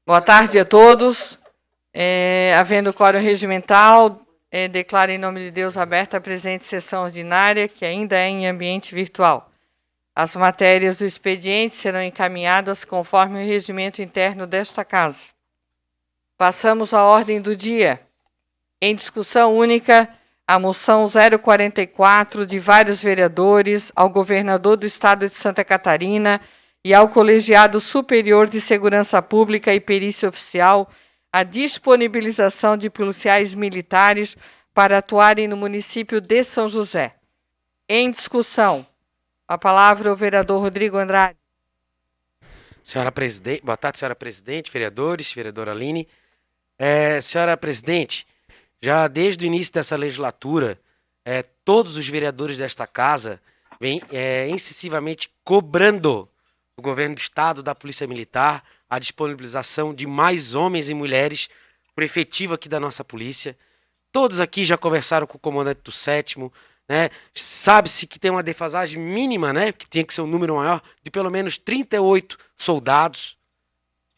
Boa tarde a todos. Havendo quórum regimental, declaro em nome de Deus aberta a presente sessão ordinária, que ainda é em ambiente virtual. As matérias do expediente serão encaminhadas conforme o regimento interno desta Casa. Passamos à ordem do dia. Em discussão única, a moção 044 de vários vereadores ao governador do Estado de Santa Catarina e ao Colegiado Superior de Segurança Pública e Perícia Oficial a disponibilização de policiais militares para atuarem no município de São José. Em discussão, a palavra ao vereador Rodrigo Andrade. Senhora Presidente, boa tarde, senhora Presidente, vereadores, vereadora Aline. Senhora Presidente, já desde o início dessa legislatura, todos os vereadores desta casa vêm excessivamente cobrando o governo do Estado, da Polícia Militar, a disponibilização de mais homens e mulheres por efetivo aqui da nossa polícia. Todos aqui já conversaram com o comandante do 7º, né? Sabe-se que tem uma defasagem mínima, né? Que tinha que ser um número maior, de pelo menos 38 soldados.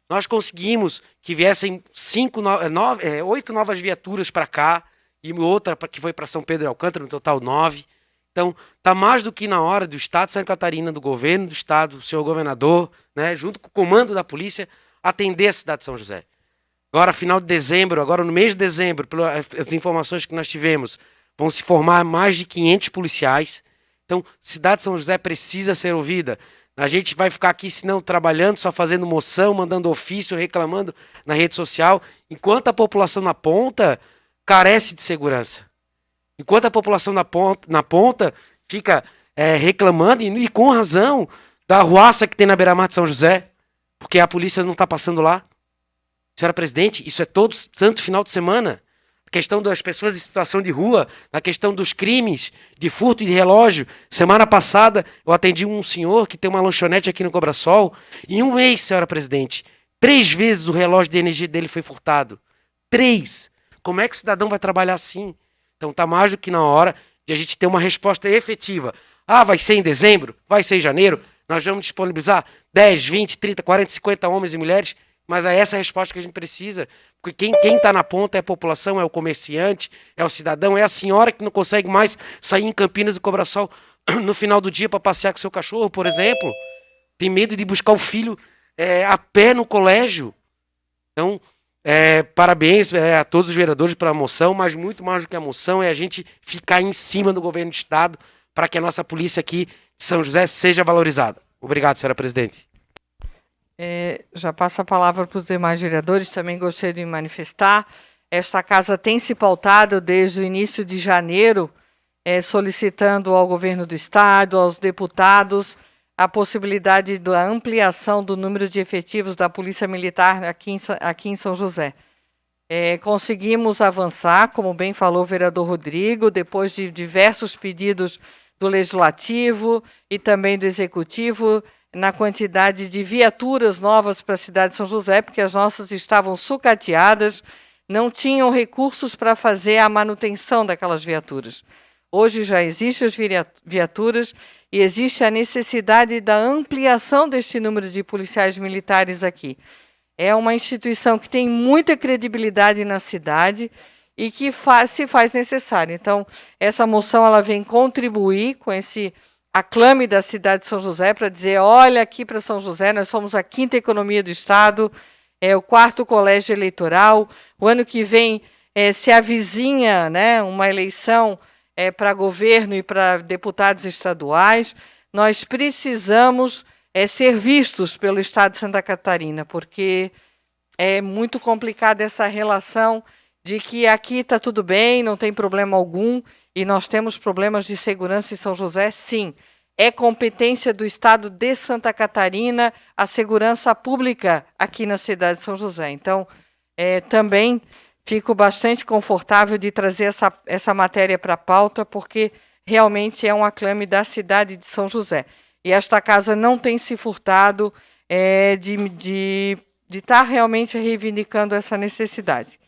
Nós conseguimos que viessem 8 novas viaturas para cá e outra que foi para São Pedro de Alcântara, no total 9. Então, está mais do que na hora do Estado de Santa Catarina, do governo do Estado, do senhor governador, né, junto com o comando da polícia, atender a cidade de São José. Agora, final de dezembro, agora no mês de dezembro, pelas informações que nós tivemos, vão se formar mais de 500 policiais. Então, a cidade de São José precisa ser ouvida. A gente vai ficar aqui, senão, trabalhando, só fazendo moção, mandando ofício, reclamando na rede social, enquanto a população na ponta carece de segurança. Enquanto a população na ponta fica reclamando, e com razão, da arruaça que tem na beira-mar de São José, porque a polícia não está passando lá. Senhora Presidente, isso é todo santo final de semana. A questão das pessoas em situação de rua, a questão dos crimes, de furto de relógio. Semana passada, eu atendi um senhor que tem uma lanchonete aqui no Cobrasol. Em um mês, senhora Presidente, 3 vezes o relógio de energia dele foi furtado. 3! Como é que o cidadão vai trabalhar assim? Então está mais do que na hora de a gente ter uma resposta efetiva. Vai ser em dezembro? Vai ser em janeiro? Nós vamos disponibilizar 10, 20, 30, 40, 50 homens e mulheres, mas é essa a resposta que a gente precisa. Porque quem está na ponta é a população, é o comerciante, é o cidadão, é a senhora que não consegue mais sair em Campinas e Cobrasol no final do dia para passear com seu cachorro, por exemplo. Tem medo de buscar o filho a pé no colégio. Então, parabéns a todos os vereadores pela moção, mas muito mais do que a moção é a gente ficar em cima do governo do Estado para que a nossa polícia aqui de São José seja valorizada. Obrigado, senhora Presidente. Já passo a palavra para os demais vereadores, também gostaria de me manifestar. Esta casa tem se pautado desde o início de janeiro, solicitando ao governo do Estado, aos deputados, a possibilidade da ampliação do número de efetivos da Polícia Militar aqui em São José. Conseguimos avançar, como bem falou o vereador Rodrigo, depois de diversos pedidos do Legislativo e também do Executivo, na quantidade de viaturas novas para a cidade de São José, porque as nossas estavam sucateadas, não tinham recursos para fazer a manutenção daquelas viaturas. Hoje já existem as viaturas e existe a necessidade da ampliação deste número de policiais militares aqui. É uma instituição que tem muita credibilidade na cidade e que se faz necessário. Então, essa moção ela vem contribuir com esse aclame da cidade de São José para dizer, olha aqui para São José, nós somos a 5ª economia do Estado, o 4º colégio eleitoral, o ano que vem se avizinha, né, uma eleição para governo e para deputados estaduais, nós precisamos ser vistos pelo Estado de Santa Catarina, porque é muito complicada essa relação de que aqui está tudo bem, não tem problema algum, e nós temos problemas de segurança em São José, sim. É competência do Estado de Santa Catarina a segurança pública aqui na cidade de São José. Então, também fico bastante confortável de trazer essa matéria para a pauta, porque realmente é um aclame da cidade de São José. E esta casa não tem se furtado de estar realmente reivindicando essa necessidade.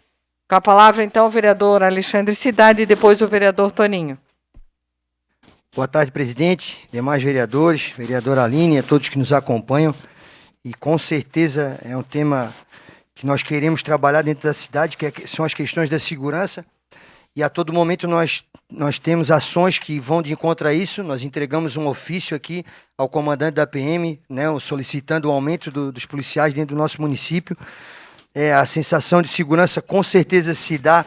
Com a palavra, então, o vereador Alexandre Cidade e depois o vereador Toninho. Boa tarde, presidente, demais vereadores, vereadora Aline, a todos que nos acompanham. E com certeza é um tema que nós queremos trabalhar dentro da cidade, são as questões da segurança. E a todo momento nós temos ações que vão de encontro a isso. Nós entregamos um ofício aqui ao comandante da PM, né, solicitando o aumento dos policiais dentro do nosso município. A sensação de segurança com certeza se dá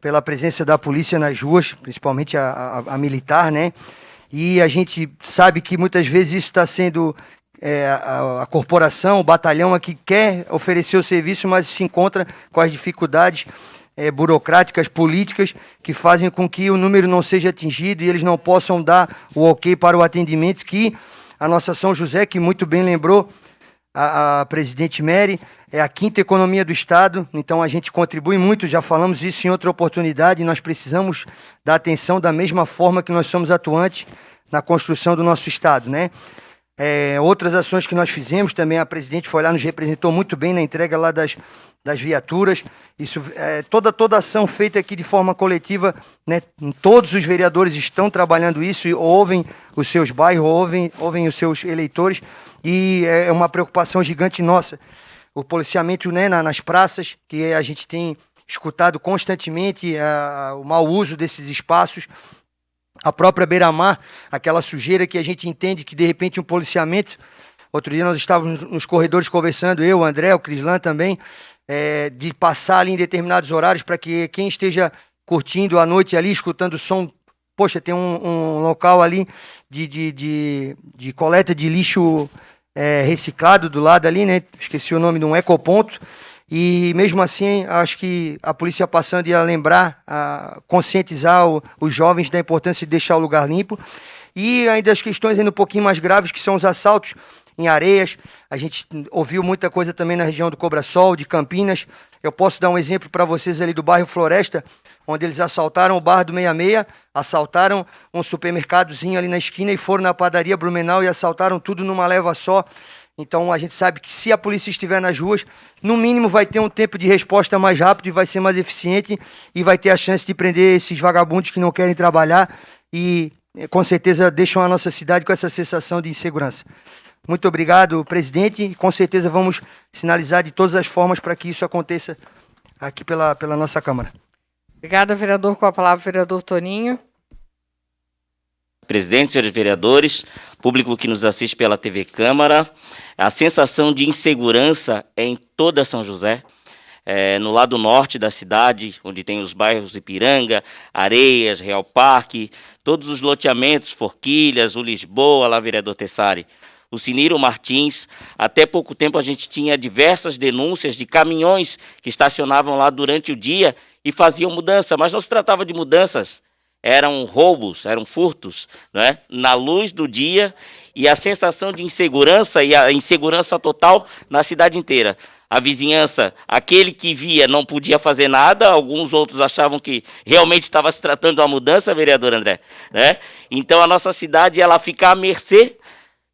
pela presença da polícia nas ruas, principalmente a militar, né? E a gente sabe que muitas vezes isso está sendo a corporação, o batalhão aqui quer oferecer o serviço, mas se encontra com as dificuldades burocráticas, políticas, que fazem com que o número não seja atingido e eles não possam dar o ok para o atendimento, que a nossa São José, que muito bem lembrou a presidente Mary, é a 5ª economia do Estado, então a gente contribui muito, já falamos isso em outra oportunidade, e nós precisamos da atenção da mesma forma que nós somos atuantes na construção do nosso Estado, né? Outras ações que nós fizemos também, a presidente foi lá, nos representou muito bem na entrega lá das viaturas. Isso, toda ação feita aqui de forma coletiva, né, todos os vereadores estão trabalhando isso e ouvem os seus bairros, ouvem os seus eleitores, e é uma preocupação gigante nossa. O policiamento, né, nas praças, que a gente tem escutado constantemente o mau uso desses espaços. A própria beira-mar, aquela sujeira que a gente entende que de repente um policiamento. Outro dia nós estávamos nos corredores conversando, eu, o André, o Crislan também, de passar ali em determinados horários para que quem esteja curtindo a noite ali, escutando o som, poxa, tem um local ali de coleta de lixo reciclado do lado ali, né? Esqueci o nome de um ecoponto. E mesmo assim, acho que a polícia passando ia lembrar, conscientizar os jovens da importância de deixar o lugar limpo. E ainda as questões ainda um pouquinho mais graves, que são os assaltos em Areias. A gente ouviu muita coisa também na região do Cobrasol, de Campinas. Eu posso dar um exemplo para vocês ali do bairro Floresta, onde eles assaltaram o bar do 66, assaltaram um supermercadozinho ali na esquina e foram na padaria Blumenau e assaltaram tudo numa leva só. Então a gente sabe que se a polícia estiver nas ruas, no mínimo vai ter um tempo de resposta mais rápido e vai ser mais eficiente e vai ter a chance de prender esses vagabundos que não querem trabalhar e com certeza deixam a nossa cidade com essa sensação de insegurança. Muito obrigado, presidente, e com certeza vamos sinalizar de todas as formas para que isso aconteça aqui pela nossa Câmara. Obrigada, vereador. Com a palavra, vereador Toninho. Presidente, senhores vereadores, público que nos assiste pela TV Câmara, a sensação de insegurança é em toda São José, no lado norte da cidade, onde tem os bairros Ipiranga, Areias, Real Parque, todos os loteamentos, Forquilhas, o Lisboa, lá vereador Tessari, o Ciniro Martins. Até pouco tempo a gente tinha diversas denúncias de caminhões que estacionavam lá durante o dia e faziam mudança, mas não se tratava de mudanças, eram roubos, eram furtos, né, na luz do dia, e a sensação de insegurança e a insegurança total na cidade inteira. A vizinhança, aquele que via não podia fazer nada, alguns outros achavam que realmente estava se tratando de uma mudança, vereador André, né? Então a nossa cidade ela fica à mercê,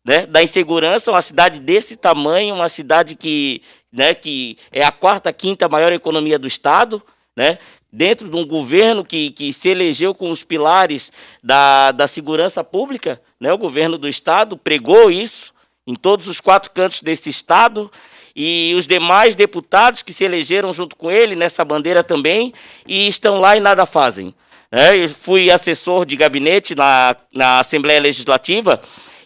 né, da insegurança, uma cidade desse tamanho, uma cidade que, né, que é a 4ª, 5ª maior economia do estado, né, dentro de um governo que se elegeu com os pilares da segurança pública, né, o governo do estado pregou isso em todos os 4 cantos desse estado, e os demais deputados que se elegeram junto com ele nessa bandeira também, e estão lá e nada fazem. Eu fui assessor de gabinete na Assembleia Legislativa,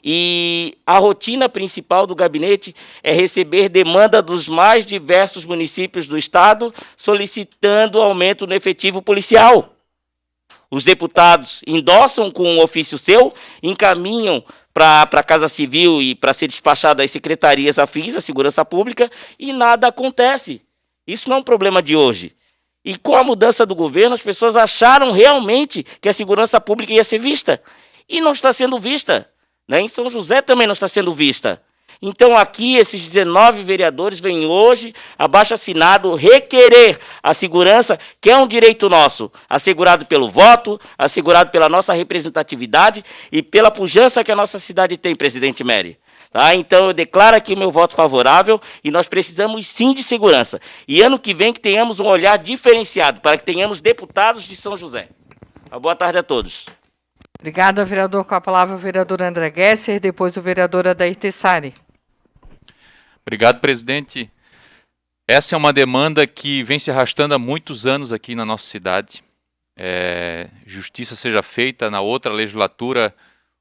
e a rotina principal do gabinete é receber demanda dos mais diversos municípios do estado, solicitando aumento no efetivo policial. Os deputados endossam com um ofício seu, encaminham para a Casa Civil e para ser despachado às secretarias afins, à Segurança Pública, e nada acontece. Isso não é um problema de hoje. E com a mudança do governo, as pessoas acharam realmente que a segurança pública ia ser vista. E não está sendo vista. Né? Em São José também não está sendo vista. Então aqui esses 19 vereadores vêm hoje, abaixo-assinado, requerer a segurança, que é um direito nosso, assegurado pelo voto, assegurado pela nossa representatividade e pela pujança que a nossa cidade tem, presidente Mary. Tá? Então eu declaro aqui o meu voto favorável e nós precisamos sim de segurança. E ano que vem que tenhamos um olhar diferenciado, para que tenhamos deputados de São José. Uma boa tarde a todos. Obrigada, vereador. Com a palavra o vereador André Gesser, depois o vereador Adair Tessari. Obrigado, presidente. Essa é uma demanda que vem se arrastando há muitos anos aqui na nossa cidade. Justiça seja feita. Na outra legislatura,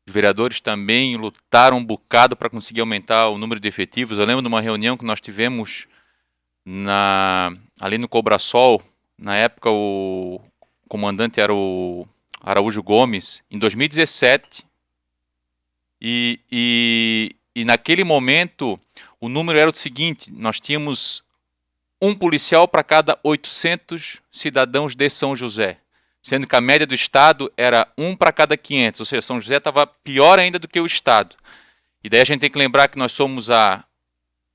os vereadores também lutaram um bocado para conseguir aumentar o número de efetivos. Eu lembro de uma reunião que nós tivemos ali no Cobrasol. Na época, o comandante era o Araújo Gomes, em 2017. E naquele momento, o número era o seguinte: nós tínhamos um policial para cada 800 cidadãos de São José, sendo que a média do estado era um para cada 500, ou seja, São José estava pior ainda do que o estado. E daí a gente tem que lembrar que nós somos a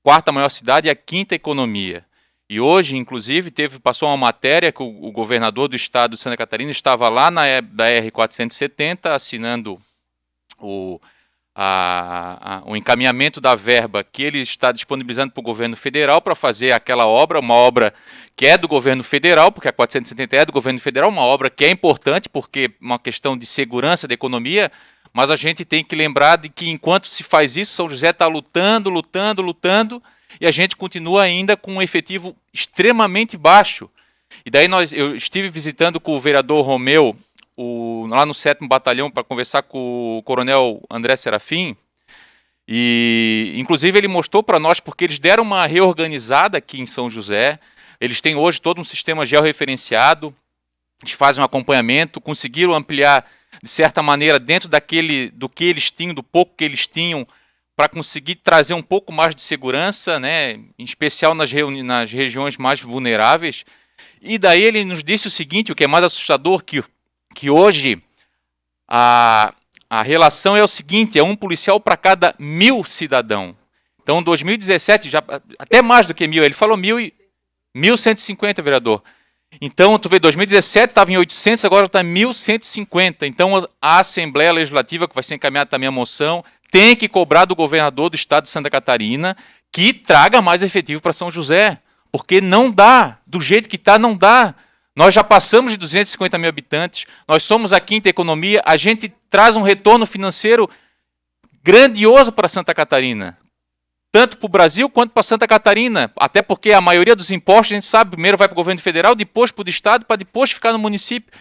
quarta maior cidade e a quinta economia. E hoje, inclusive, passou uma matéria que o governador do estado de Santa Catarina estava lá na BR-470 assinando o encaminhamento da verba que ele está disponibilizando para o governo federal para fazer aquela obra, uma obra que é do governo federal, porque a 470 é do governo federal, uma obra que é importante porque é uma questão de segurança da economia, mas a gente tem que lembrar de que enquanto se faz isso, São José está lutando, e a gente continua ainda com um efetivo extremamente baixo. E daí eu estive visitando com o vereador Romeu, lá no 7º Batalhão, para conversar com o coronel André Serafim, e inclusive ele mostrou para nós, porque eles deram uma reorganizada aqui em São José, eles têm hoje todo um sistema georreferenciado, eles fazem um acompanhamento, conseguiram ampliar, de certa maneira, dentro do que eles tinham, do pouco que eles tinham, para conseguir trazer um pouco mais de segurança, né, em especial nas regiões mais vulneráveis. E daí ele nos disse o seguinte, o que é mais assustador, que hoje a relação é o seguinte, é um policial para cada 1.000 cidadãos. Então, em 2017, já, até mais do que 1.000, ele falou 1.150, vereador. Então, tu vê, 2017 estava em 800, agora está em 1.150. Então, a Assembleia Legislativa, que vai ser encaminhada também a moção, tem que cobrar do governador do estado de Santa Catarina que traga mais efetivo para São José. Porque não dá, do jeito que está, não dá. Nós já passamos de 250 mil habitantes, nós somos a quinta economia, a gente traz um retorno financeiro grandioso para Santa Catarina. Tanto para o Brasil quanto para Santa Catarina. Até porque a maioria dos impostos, a gente sabe, primeiro vai para o governo federal, depois para o estado, para depois ficar no município.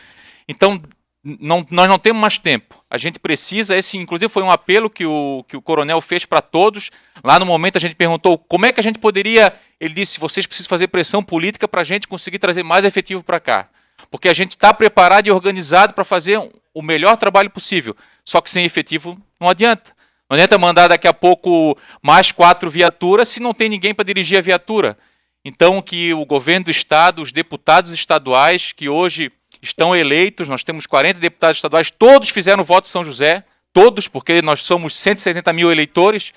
Então, nós não temos mais tempo. A gente precisa, inclusive foi um apelo que o coronel fez para todos. Lá no momento a gente perguntou como é que a gente poderia... Ele disse, vocês precisam fazer pressão política para a gente conseguir trazer mais efetivo para cá. Porque a gente está preparado e organizado para fazer o melhor trabalho possível. Só que sem efetivo não adianta. Não adianta mandar daqui a pouco mais 4 viaturas se não tem ninguém para dirigir a viatura. Então, que o governo do estado, os deputados estaduais que hoje estão eleitos, nós temos 40 deputados estaduais, todos fizeram voto em São José, todos, porque nós somos 170 mil eleitores,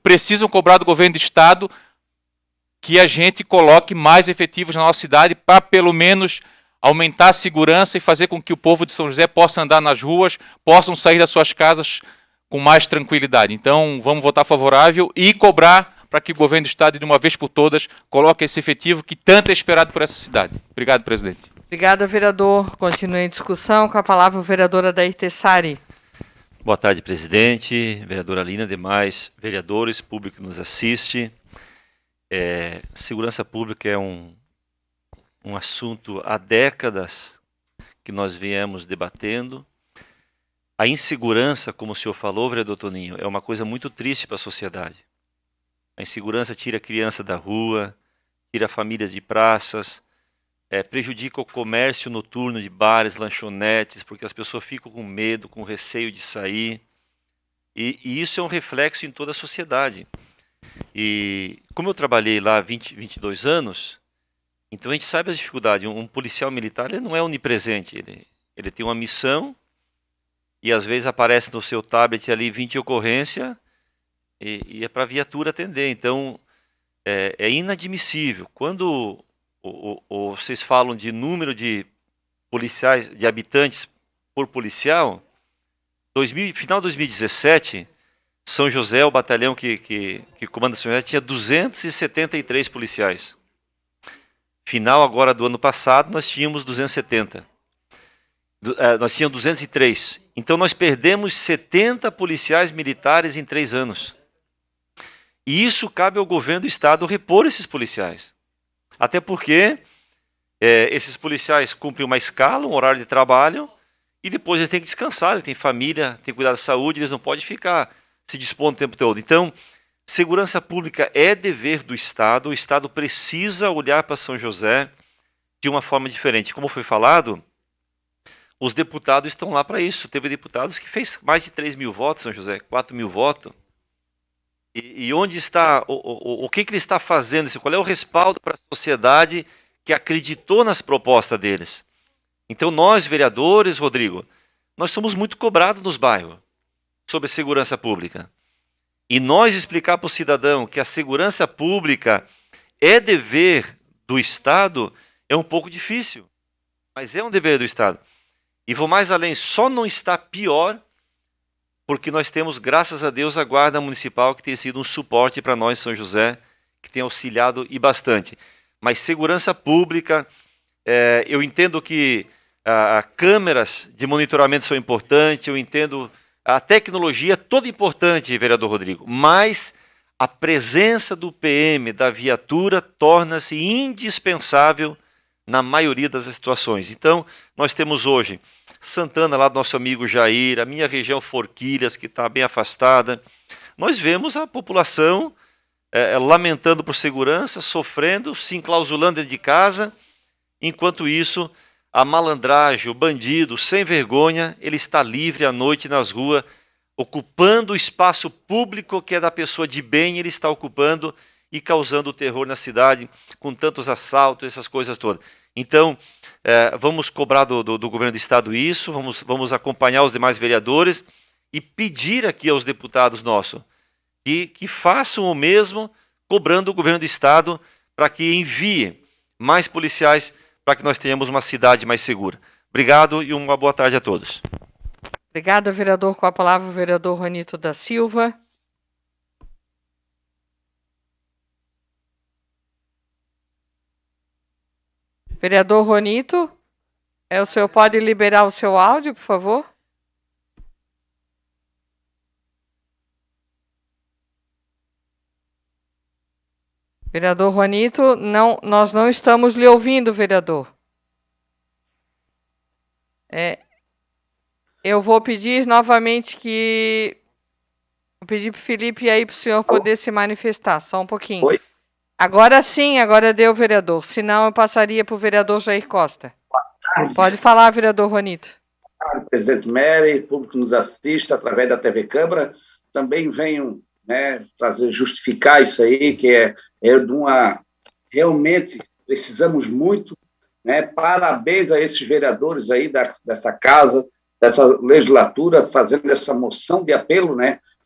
precisam cobrar do governo do estado que a gente coloque mais efetivos na nossa cidade para, pelo menos, aumentar a segurança e fazer com que o povo de São José possa andar nas ruas, possam sair das suas casas com mais tranquilidade. Então, vamos votar favorável e cobrar para que o governo do estado, de uma vez por todas, coloque esse efetivo que tanto é esperado por essa cidade. Obrigado, presidente. Obrigada, vereador. Continue em discussão. Com a palavra, a vereadora Adair Tessari. Boa tarde, presidente, vereadora Lina, demais vereadores, público que nos assiste. Segurança pública é um assunto há décadas que nós viemos debatendo. A insegurança, como o senhor falou, vereador Toninho, é uma coisa muito triste para a sociedade. A insegurança tira a criança da rua, tira famílias de praças, prejudica o comércio noturno de bares, lanchonetes, porque as pessoas ficam com medo, com receio de sair. E isso é um reflexo em toda a sociedade. E como eu trabalhei lá há 22 anos, então a gente sabe as dificuldades. Um policial militar ele não é onipresente, ele tem uma missão e às vezes aparece no seu tablet ali 20 ocorrências e é para a viatura atender. Então é inadmissível. Quando vocês falam de número de policiais, de habitantes por policial, final de 2017, São José, o batalhão que comanda São José, tinha 273 policiais. Final agora do ano passado, nós tínhamos 270. Nós tínhamos 203. Então nós perdemos 70 policiais militares em 3 anos. E isso cabe ao governo do estado repor esses policiais. Até porque esses policiais cumprem uma escala, um horário de trabalho, e depois eles têm que descansar, eles têm família, têm que cuidar da saúde, eles não podem ficar se dispondo o tempo todo. Então, segurança pública é dever do Estado, o Estado precisa olhar para São José de uma forma diferente. Como foi falado, os deputados estão lá para isso. Teve deputados que fez mais de 3 mil votos, São José, 4 mil votos. E onde está, o que ele está fazendo? Qual é o respaldo para a sociedade que acreditou nas propostas deles? Então nós, vereadores, Rodrigo, nós somos muito cobrados nos bairros sobre segurança pública. E nós explicar para o cidadão que a segurança pública é dever do Estado é um pouco difícil, mas é um dever do Estado. E vou mais além, só não está pior porque nós temos, graças a Deus, a Guarda Municipal que tem sido um suporte para nós, São José, que tem auxiliado e bastante. Mas segurança pública, eu entendo que câmeras de monitoramento são importantes, eu entendo a tecnologia é toda importante, vereador Rodrigo, mas a presença do PM, da viatura, torna-se indispensável na maioria das situações. Então, nós temos hoje Santana, lá do nosso amigo Jair, a minha região Forquilhas, que está bem afastada. Nós vemos a população lamentando por segurança, sofrendo, se enclausulando dentro de casa. Enquanto isso, a malandragem, o bandido, sem vergonha, ele está livre à noite nas ruas, ocupando o espaço público que é da pessoa de bem, ele está ocupando e causando terror na cidade, com tantos assaltos, essas coisas todas. Então, vamos cobrar do governo do Estado isso, vamos acompanhar os demais vereadores e pedir aqui aos deputados nossos que façam o mesmo, cobrando o governo do Estado para que envie mais policiais para que nós tenhamos uma cidade mais segura. Obrigado e uma boa tarde a todos. Obrigada, vereador. Com a palavra, o vereador Juanito da Silva. Vereador Juanito, o senhor pode liberar o seu áudio, por favor? Vereador Juanito, nós não estamos lhe ouvindo, vereador. Eu vou pedir novamente vou pedir para o Felipe aí para o senhor poder se manifestar, só um pouquinho. Oi. Agora sim, agora deu, vereador. Senão eu passaria para o vereador Jair Costa. Pode falar, vereador Juanito. Presidente Mery, público que nos assiste através da TV Câmara, também venho justificar isso aí, que é de uma... Realmente precisamos muito, parabéns a esses vereadores aí dessa casa, dessa legislatura, fazendo essa moção de apelo,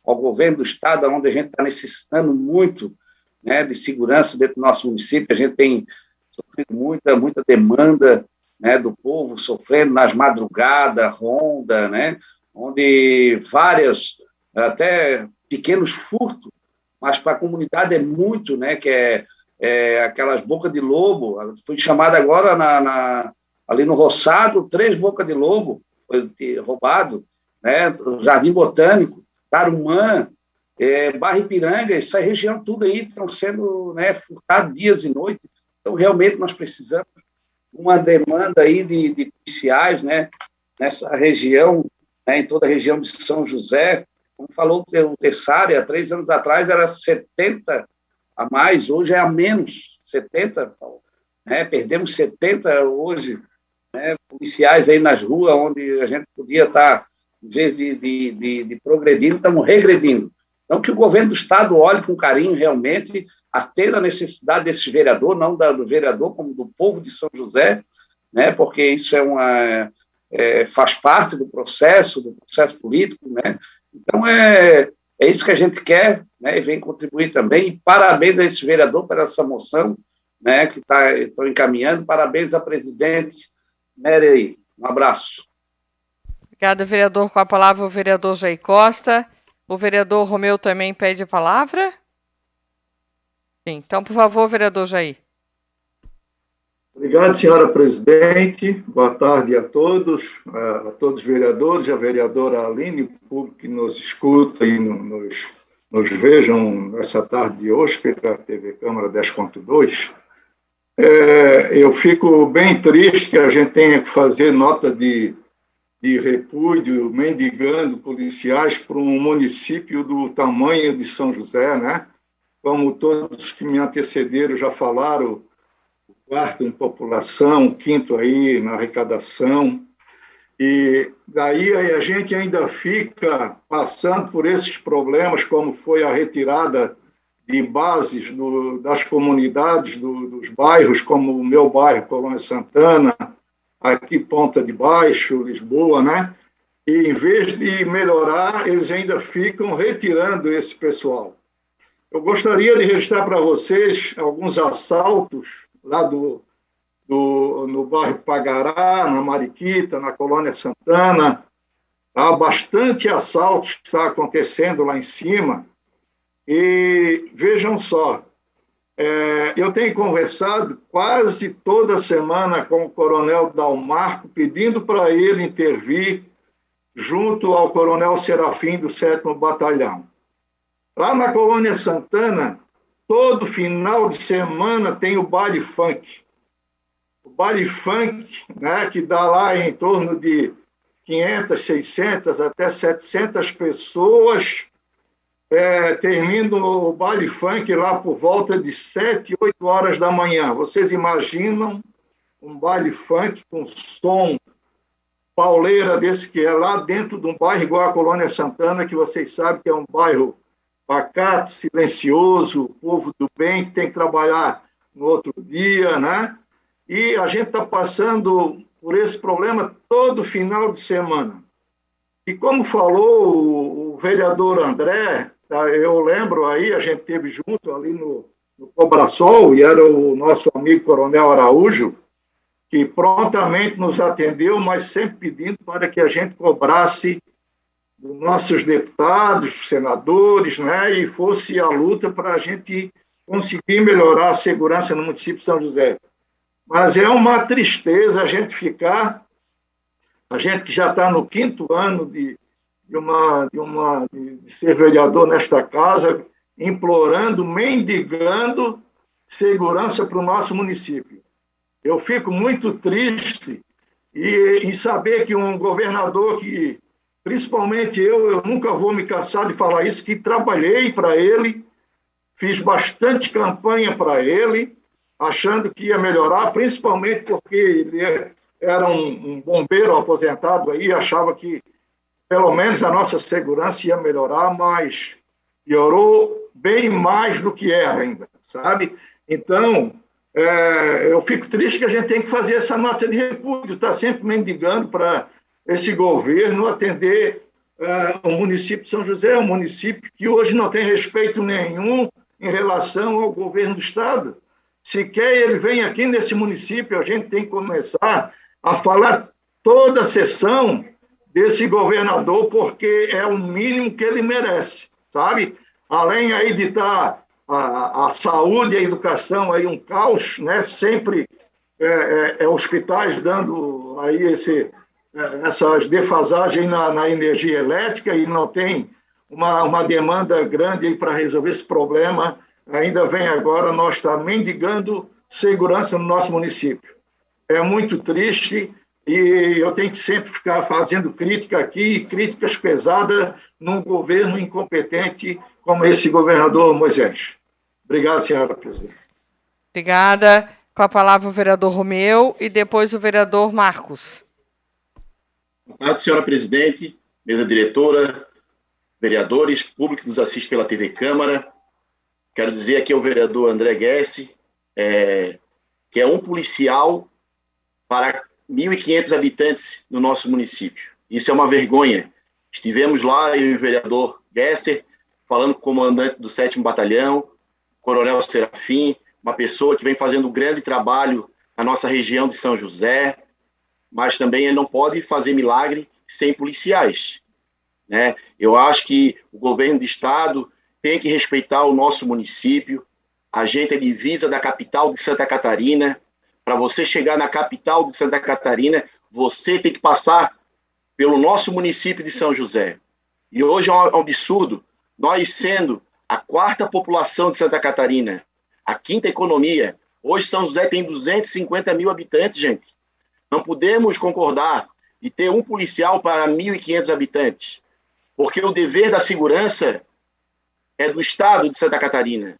ao governo do Estado, onde a gente está necessitando muito, de segurança dentro do nosso município. A gente tem sofrido muita demanda, do povo sofrendo nas madrugadas, ronda, onde várias, até pequenos furtos, mas para a comunidade é muito, que é aquelas bocas de lobo. Fui chamado agora ali no Roçado, 3 bocas de lobo foi roubado, Jardim Botânico, Tarumã, Barra Ipiranga, essa região tudo aí estão sendo furtados dias e noites. Então, realmente, nós precisamos uma demanda aí de policiais, nessa região, em toda a região de São José. Como falou o Tessário, há 3 anos atrás era 70 a mais, hoje é a menos, 70, perdemos 70 hoje, policiais aí nas ruas, onde a gente podia estar, em vez de progredindo, estamos regredindo. Então, que o governo do Estado olhe com carinho, realmente, a ter a necessidade desse vereador, não do vereador, como do povo de São José, porque isso faz parte do processo político, Então, é isso que a gente quer, e vem contribuir também. E parabéns a esse vereador por essa moção, que estão encaminhando. Parabéns à presidente Mery. Um abraço. Obrigada, vereador. Com a palavra, o vereador Jair Costa. O vereador Romeu também pede a palavra? Sim. Então, por favor, vereador Jair. Obrigado, senhora presidente. Boa tarde a todos os vereadores, a vereadora Aline, o público que nos escuta e nos vejam nessa tarde de hoje pela TV Câmara 10.2. Eu fico bem triste que a gente tenha que fazer nota de repúdio, mendigando policiais para um município do tamanho de São José, né? Como todos que me antecederam já falaram, o quarto em população, o quinto aí na arrecadação. E daí a gente ainda fica passando por esses problemas, como foi a retirada de bases das comunidades, dos bairros, como o meu bairro, Colônia Santana, aqui Ponta de Baixo, Lisboa, né? E em vez de melhorar, eles ainda ficam retirando esse pessoal. Eu gostaria de registrar para vocês alguns assaltos lá no bairro Pagará, na Mariquita, na Colônia Santana. Há bastante assaltos que está acontecendo lá em cima. E vejam só, eu tenho conversado quase toda semana com o coronel Dalmarco, pedindo para ele intervir junto ao coronel Serafim do 7º Batalhão. Lá na Colônia Santana, todo final de semana tem o baile funk. O baile funk, né, que dá lá em torno de 500, 600, até 700 pessoas, termina o baile funk lá por volta de 7, 8 horas da manhã. Vocês imaginam um baile funk com som pauleira desse que é lá dentro de um bairro igual a Colônia Santana, que vocês sabem que é um bairro pacato, silencioso, povo do bem, que tem que trabalhar no outro dia, né? E a gente está passando por esse problema todo final de semana. E como falou o vereador André, eu lembro aí, a gente esteve junto ali no Cobrasol, e era o nosso amigo Coronel Araújo, que prontamente nos atendeu, mas sempre pedindo para que a gente cobrasse dos nossos deputados, senadores, né, e fosse a luta para a gente conseguir melhorar a segurança no município de São José. Mas é uma tristeza a gente que já está no 5º ano de ser vereador nesta casa, implorando, mendigando segurança para o nosso município. Eu fico muito triste em saber que um governador que, principalmente eu nunca vou me cansar de falar isso, que trabalhei para ele, fiz bastante campanha para ele, achando que ia melhorar, principalmente porque ele era um bombeiro aposentado aí, achava que pelo menos a nossa segurança ia melhorar, mas piorou bem mais do que era ainda, sabe? Então, eu fico triste que a gente tem que fazer essa nota de repúdio, está sempre mendigando para esse governo atender o município de São José, um município que hoje não tem respeito nenhum em relação ao governo do Estado. Se quer ele vem aqui nesse município, a gente tem que começar a falar toda a sessão desse governador, porque é o mínimo que ele merece, sabe? Além aí de estar a saúde e a educação aí um caos, né? Sempre hospitais dando aí essas defasagens na energia elétrica e não tem uma demanda grande aí para resolver esse problema. Ainda vem agora, nós estamos mendigando segurança no nosso município. É muito triste e eu tenho que sempre ficar fazendo crítica aqui, críticas pesadas num governo incompetente como esse governador Moisés. Obrigado, senhora presidente. Obrigada. Com a palavra o vereador Romeu e depois o vereador Marcos. Boa tarde, senhora presidente, mesa diretora, vereadores, público que nos assiste pela TV Câmara. Quero dizer aqui ao vereador André Guessi, que é um policial para 1.500 habitantes no nosso município. Isso é uma vergonha. Estivemos lá, eu e o vereador Gesser, falando com o comandante do 7º Batalhão, Coronel Serafim, uma pessoa que vem fazendo um grande trabalho na nossa região de São José, mas também ele não pode fazer milagre sem policiais, né? Eu acho que o governo do estado tem que respeitar o nosso município. A gente é divisa da capital de Santa Catarina. Para você chegar na capital de Santa Catarina, você tem que passar pelo nosso município de São José. E hoje é um absurdo, nós sendo a 4ª população de Santa Catarina, a 5ª economia, Hoje São José tem 250 mil habitantes, gente. Não podemos concordar de ter um policial para 1.500 habitantes, porque o dever da segurança é do Estado de Santa Catarina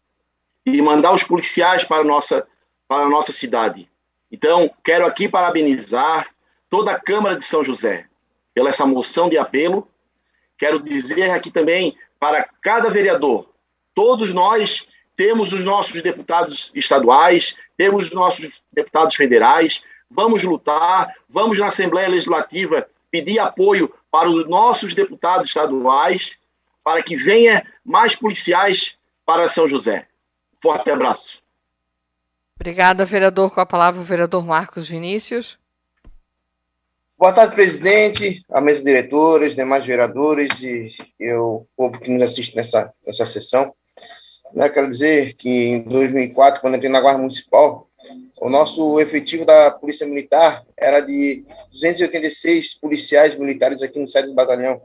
e mandar os policiais para a nossa cidade. Então, quero aqui parabenizar toda a Câmara de São José pela essa moção de apelo. Quero dizer aqui também para cada vereador, todos nós temos os nossos deputados estaduais, temos os nossos deputados federais, vamos lutar, vamos na Assembleia Legislativa pedir apoio para os nossos deputados estaduais, para que venha mais policiais para São José. Forte abraço. Obrigada, vereador. Com a palavra, o vereador Marcos Vinícius. Boa tarde, presidente, a mesa diretora, os demais vereadores e o povo que nos assiste nessa sessão. Quero dizer que em 2004, quando eu entrei na Guarda Municipal, o nosso efetivo da Polícia Militar era de 286 policiais militares aqui no 7º Batalhão.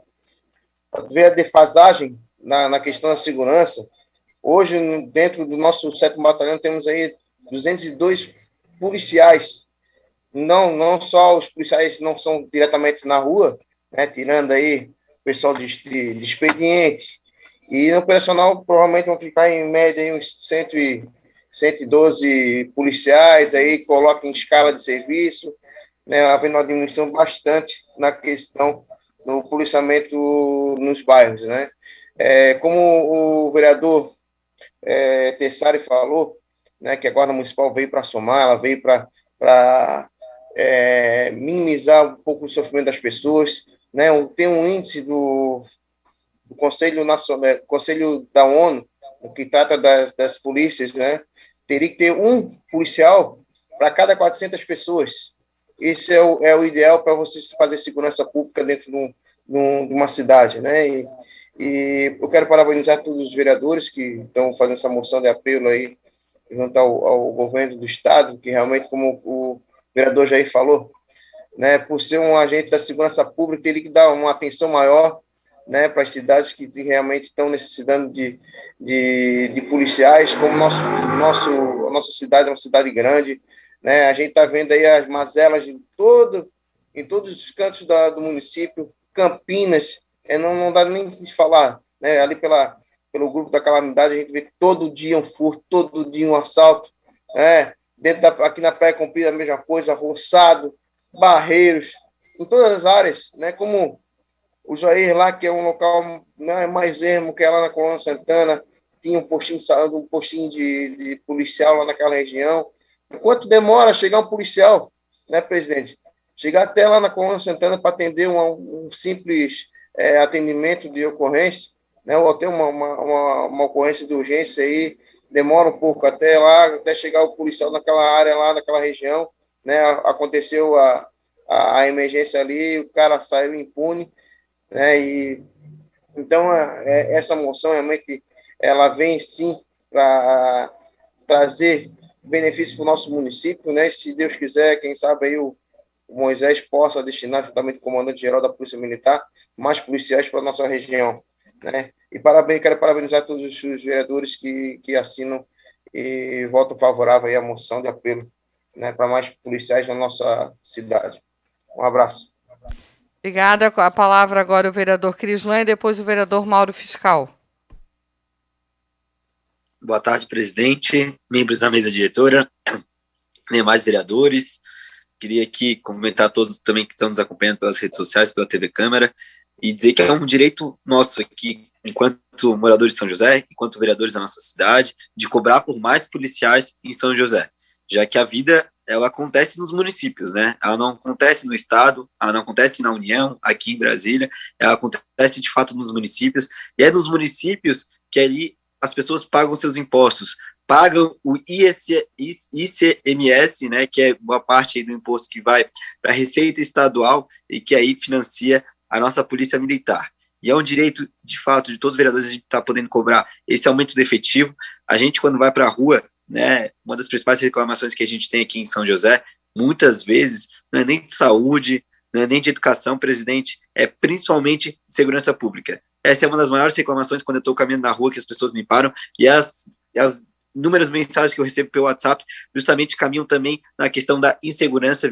Para ver a defasagem na questão da segurança, hoje, dentro do nosso 7º Batalhão, temos aí 202 policiais. Não só os policiais não são diretamente na rua, né, tirando aí o pessoal de expediente, e no operacional provavelmente vão ficar em média aí uns 112 policiais, aí coloca em escala de serviço, né, havendo uma diminuição bastante na questão do policiamento nos bairros, né. Como o vereador Tessari falou, né, que a Guarda Municipal veio para somar, ela veio para minimizar um pouco o sofrimento das pessoas, né? Tem um índice do Conselho Nacional, Conselho da ONU, que trata das polícias, né? Teria que ter um policial para cada 400 pessoas. Esse é o ideal para você fazer segurança pública dentro de uma cidade, né? E eu quero parabenizar todos os vereadores que estão fazendo essa moção de apelo aí junto ao governo do estado, que realmente, como o vereador Jair falou, né, por ser um agente da segurança pública, teria que dar uma atenção maior, né, para as cidades que realmente estão necessitando de policiais, como a nossa cidade é uma cidade grande, né, a gente está vendo aí as mazelas em todos os cantos do município, Campinas, não dá nem de falar, né, ali pelo grupo da calamidade, a gente vê todo dia um furto, todo dia um assalto, né, aqui na Praia Comprida a mesma coisa, Roçado, Barreiros, em todas as áreas, né, como o Jair lá, que é um local, né, mais ermo, que é lá na Colônia Santana, tinha um postinho de policial lá naquela região. Quanto demora a chegar um policial, né, presidente? Chegar até lá na Colônia Santana para atender um simples atendimento de ocorrência, né, ou até uma ocorrência de urgência aí, demora um pouco até chegar o policial naquela área lá, naquela região, né, aconteceu a emergência ali, o cara saiu impune, né, e então essa moção realmente ela vem sim para trazer benefício para o nosso município, né, se Deus quiser, quem sabe aí o Moisés possa destinar, juntamente com o comandante-geral da Polícia Militar, mais policiais para a nossa região, né? E quero parabenizar todos os vereadores que assinam e votam favorável aí à moção de apelo, né, para mais policiais na nossa cidade. Um abraço. Obrigada. Com a palavra agora o vereador Crislã e depois o vereador Mauro Fiscal. Boa tarde, presidente, membros da mesa diretora, demais vereadores. Queria aqui cumprimentar todos também que estão nos acompanhando pelas redes sociais, pela TV Câmara, e dizer que é um direito nosso aqui, enquanto moradores de São José, enquanto vereadores da nossa cidade, de cobrar por mais policiais em São José, já que a vida, ela acontece nos municípios, né? Ela não acontece no estado, ela não acontece na União, aqui em Brasília, ela acontece de fato nos municípios, e é nos municípios que ali as pessoas pagam seus impostos, pagam o ICMS, né, que é boa parte aí do imposto que vai para a Receita Estadual e que aí financia a nossa Polícia Militar. E é um direito, de fato, de todos os vereadores a gente estar podendo cobrar esse aumento do efetivo. A gente, quando vai para a rua, né, uma das principais reclamações que a gente tem aqui em São José, muitas vezes, não é nem de saúde, não é nem de educação, presidente, é principalmente de segurança pública. Essa é uma das maiores reclamações quando eu estou caminhando na rua, que as pessoas me param, e inúmeras mensagens que eu recebo pelo WhatsApp, justamente caminham também na questão da insegurança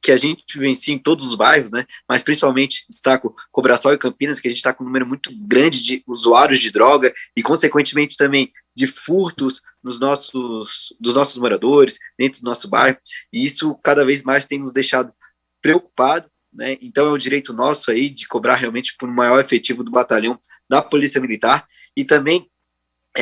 que a gente vivencia em todos os bairros, né? Mas principalmente destaco Cobrasol e Campinas, que a gente está com um número muito grande de usuários de droga e, consequentemente, também de furtos dos nossos moradores dentro do nosso bairro, e isso cada vez mais tem nos deixado preocupados, né? Então é um direito nosso aí de cobrar realmente por um maior efetivo do batalhão da Polícia Militar, e também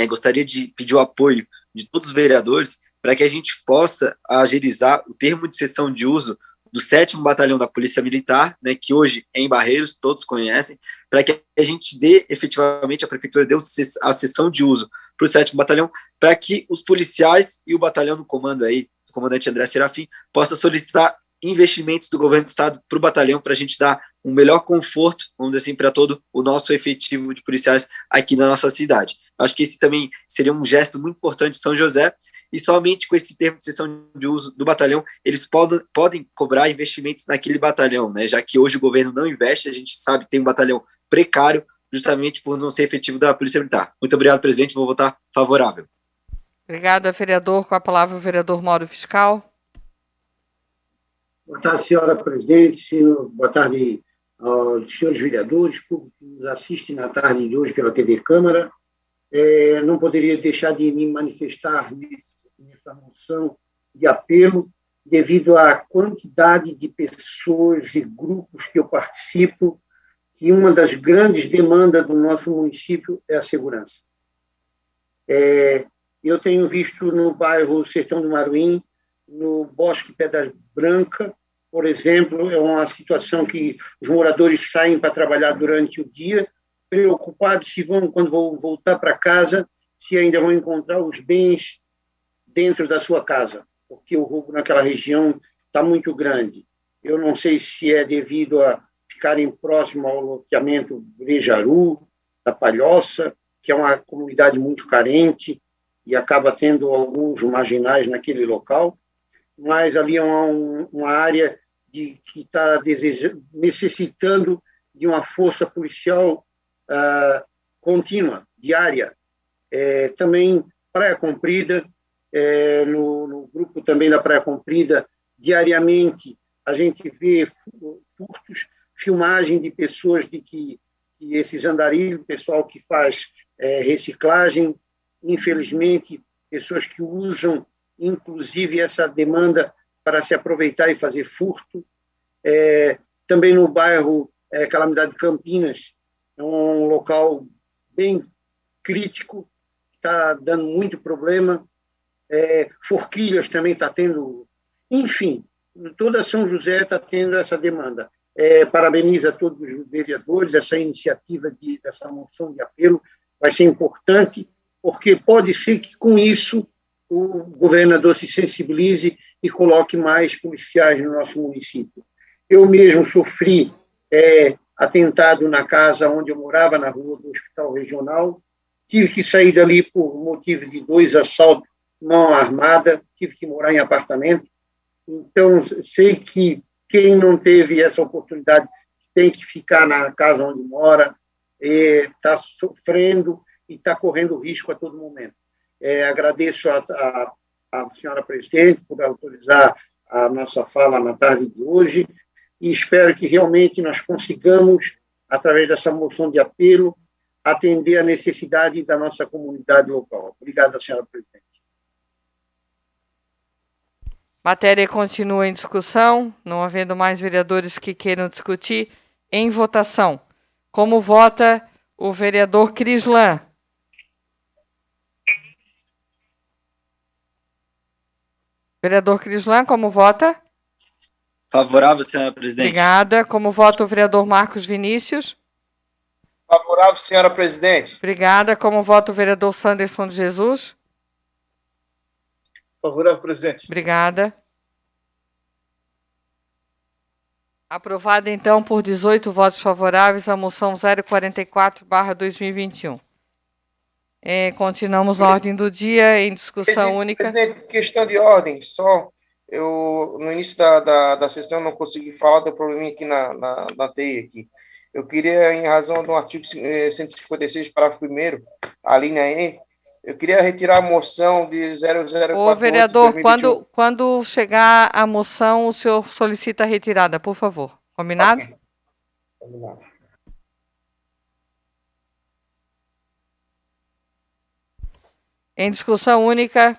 gostaria de pedir o apoio de todos os vereadores para que a gente possa agilizar o termo de cessão de uso do 7º Batalhão da Polícia Militar, né, que hoje é em Barreiros, todos conhecem, para que a gente dê, efetivamente, a Prefeitura dê a cessão de uso para o 7º Batalhão, para que os policiais e o batalhão no comando aí, o comandante André Serafim, possa solicitar investimentos do governo do estado para o batalhão, para a gente dar um melhor conforto, vamos dizer assim, para todo o nosso efetivo de policiais aqui na nossa cidade. Acho que esse também seria um gesto muito importante de São José, e somente com esse termo de cessão de uso do batalhão, eles podem cobrar investimentos naquele batalhão, né? Já que hoje o governo não investe, a gente sabe que tem um batalhão precário, justamente por não ser efetivo da Polícia Militar. Muito obrigado, presidente, vou votar favorável. Obrigada, vereador. Com a palavra o vereador Mauro Fiscal. Boa tarde, senhora presidente, boa tarde aos senhores vereadores, público que nos assiste na tarde de hoje pela TV Câmara. Não poderia deixar de me manifestar nessa moção de apelo, devido à quantidade de pessoas e grupos que eu participo, que uma das grandes demandas do nosso município é a segurança. Eu tenho visto no bairro Sertão do Maruim, no Bosque Pedra Branca, por exemplo, é uma situação que os moradores saem para trabalhar durante o dia, preocupados se vão, quando vão voltar para casa, se ainda vão encontrar os bens dentro da sua casa, porque o roubo naquela região está muito grande. Eu não sei se é devido a ficarem próximo ao loteamento Brejaru, da Palhoça, que é uma comunidade muito carente e acaba tendo alguns marginais naquele local, mas ali é uma área que está necessitando de uma força policial contínua, diária. Também Praia Comprida, no grupo também da Praia Comprida, diariamente a gente vê furtos, filmagem de pessoas que esses andarilhos, pessoal que faz reciclagem, infelizmente, pessoas que usam inclusive essa demanda para se aproveitar e fazer furto. Também no bairro Calamidade Campinas, é um local bem crítico, está dando muito problema. Forquilhas também está tendo, enfim, toda São José está tendo essa demanda. Parabenizo a todos os vereadores, essa iniciativa dessa moção de apelo vai ser importante, porque pode ser que com isso o governador se sensibilize e coloque mais policiais no nosso município. Eu mesmo sofri atentado na casa onde eu morava, na rua do Hospital Regional, tive que sair dali por motivo de 2 assaltos, mão armada, tive que morar em apartamento. Então, sei que quem não teve essa oportunidade tem que ficar na casa onde mora, está sofrendo e está correndo risco a todo momento. Agradeço a senhora presidente por autorizar a nossa fala na tarde de hoje e espero que realmente nós consigamos, através dessa moção de apelo, atender a necessidade da nossa comunidade local. Obrigado, senhora presidente. Matéria continua em discussão, não havendo mais vereadores que queiram discutir, em votação. Como vota o vereador Crislan? Vereador Crislan, como vota? Favorável, senhora presidente. Obrigada. Como vota o vereador Marcos Vinícius? Favorável, senhora presidente. Obrigada. Como vota o vereador Sanderson de Jesus? Favorável, presidente. Obrigada. Aprovada, então, por 18 votos favoráveis, a moção 044/2021. Continuamos na ordem do dia, em discussão única. Presidente, questão de ordem, só. Eu, no início da sessão, não consegui falar, deu probleminha aqui na TI aqui. Eu queria, em razão do artigo 156, parágrafo 1º, a linha E, Eu queria retirar a moção de 0048 Ô, vereador, de 2021. quando chegar a moção, o senhor solicita a retirada, por favor. Combinado? Ok. Combinado. Em discussão única,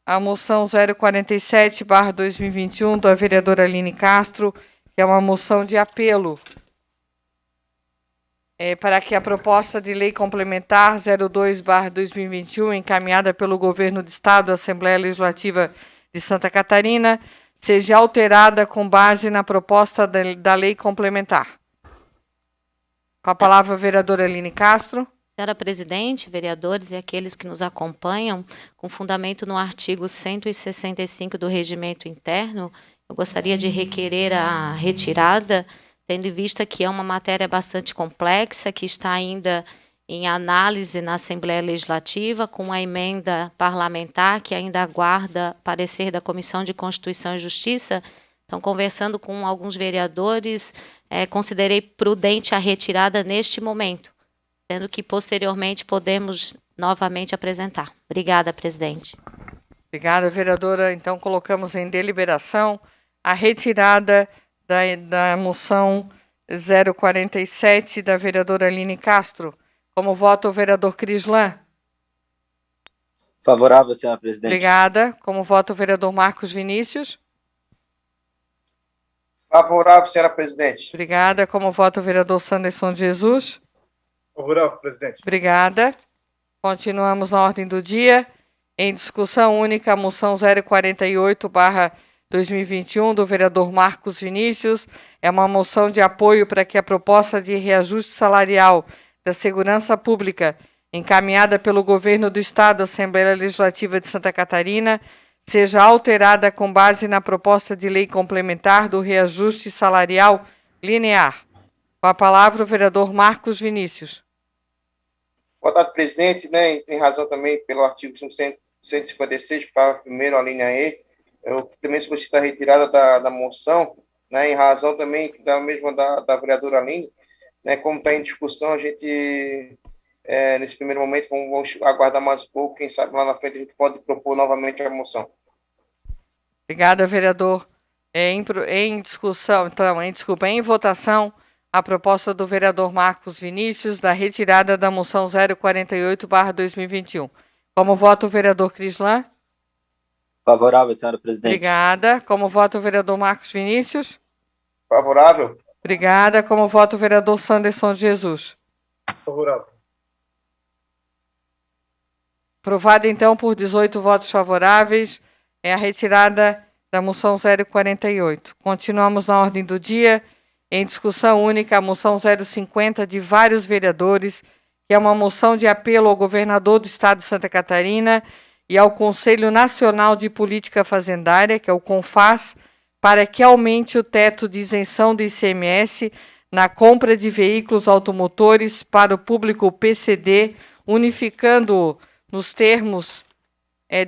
a moção 047/2021 da vereadora Aline Castro, que é uma moção de apelo para que a proposta de lei complementar 02/2021, encaminhada pelo Governo do Estado à Assembleia Legislativa de Santa Catarina, seja alterada com base na proposta da lei complementar. Com a palavra, a vereadora Aline Castro. Senhora presidente, vereadores e aqueles que nos acompanham, com fundamento no artigo 165 do Regimento Interno, eu gostaria de requerer a retirada, tendo em vista que é uma matéria bastante complexa, que está ainda em análise na Assembleia Legislativa, com a emenda parlamentar, que ainda aguarda parecer da Comissão de Constituição e Justiça. Então, conversando com alguns vereadores, considerei prudente a retirada neste momento, sendo que posteriormente podemos novamente apresentar. Obrigada, presidente. Obrigada, vereadora. Então, colocamos em deliberação a retirada da moção 047 da vereadora Aline Castro. Como vota o vereador Crislan? Favorável, senhora presidente. Obrigada. Como vota o vereador Marcos Vinícius? Favorável, senhora presidente. Obrigada. Como vota o vereador Sanderson de Jesus? Favorável, presidente. Obrigada. Continuamos na ordem do dia. Em discussão única, a moção 048/2021 do vereador Marcos Vinícius. É uma moção de apoio para que a proposta de reajuste salarial da Segurança Pública, encaminhada pelo Governo do Estado à Assembleia Legislativa de Santa Catarina, seja alterada com base na proposta de lei complementar do reajuste salarial linear. Com a palavra, o vereador Marcos Vinícius. Votado, presidente, né, em razão também pelo artigo 156, parágrafo 1º, a linha E, eu também solicito a retirada da moção, né, em razão também da mesma da vereadora Aline, né, como está em discussão, a gente, nesse primeiro momento, vamos aguardar mais um pouco, quem sabe lá na frente a gente pode propor novamente a moção. Obrigada, vereador. Em discussão, então, em votação, a proposta do vereador Marcos Vinícius da retirada da moção 048/2021. Como vota o vereador Crislan? Favorável, senhora presidente. Obrigada. Como vota o vereador Marcos Vinícius? Favorável. Obrigada. Como vota o vereador Sanderson de Jesus? Favorável. Aprovada, então, por 18 votos favoráveis, é a retirada da moção 048. Continuamos na ordem do dia. Em discussão única, a moção 050 de vários vereadores, que é uma moção de apelo ao governador do Estado de Santa Catarina e ao Conselho Nacional de Política Fazendária, que é o CONFAS, para que aumente o teto de isenção do ICMS na compra de veículos automotores para o público PCD, unificando nos termos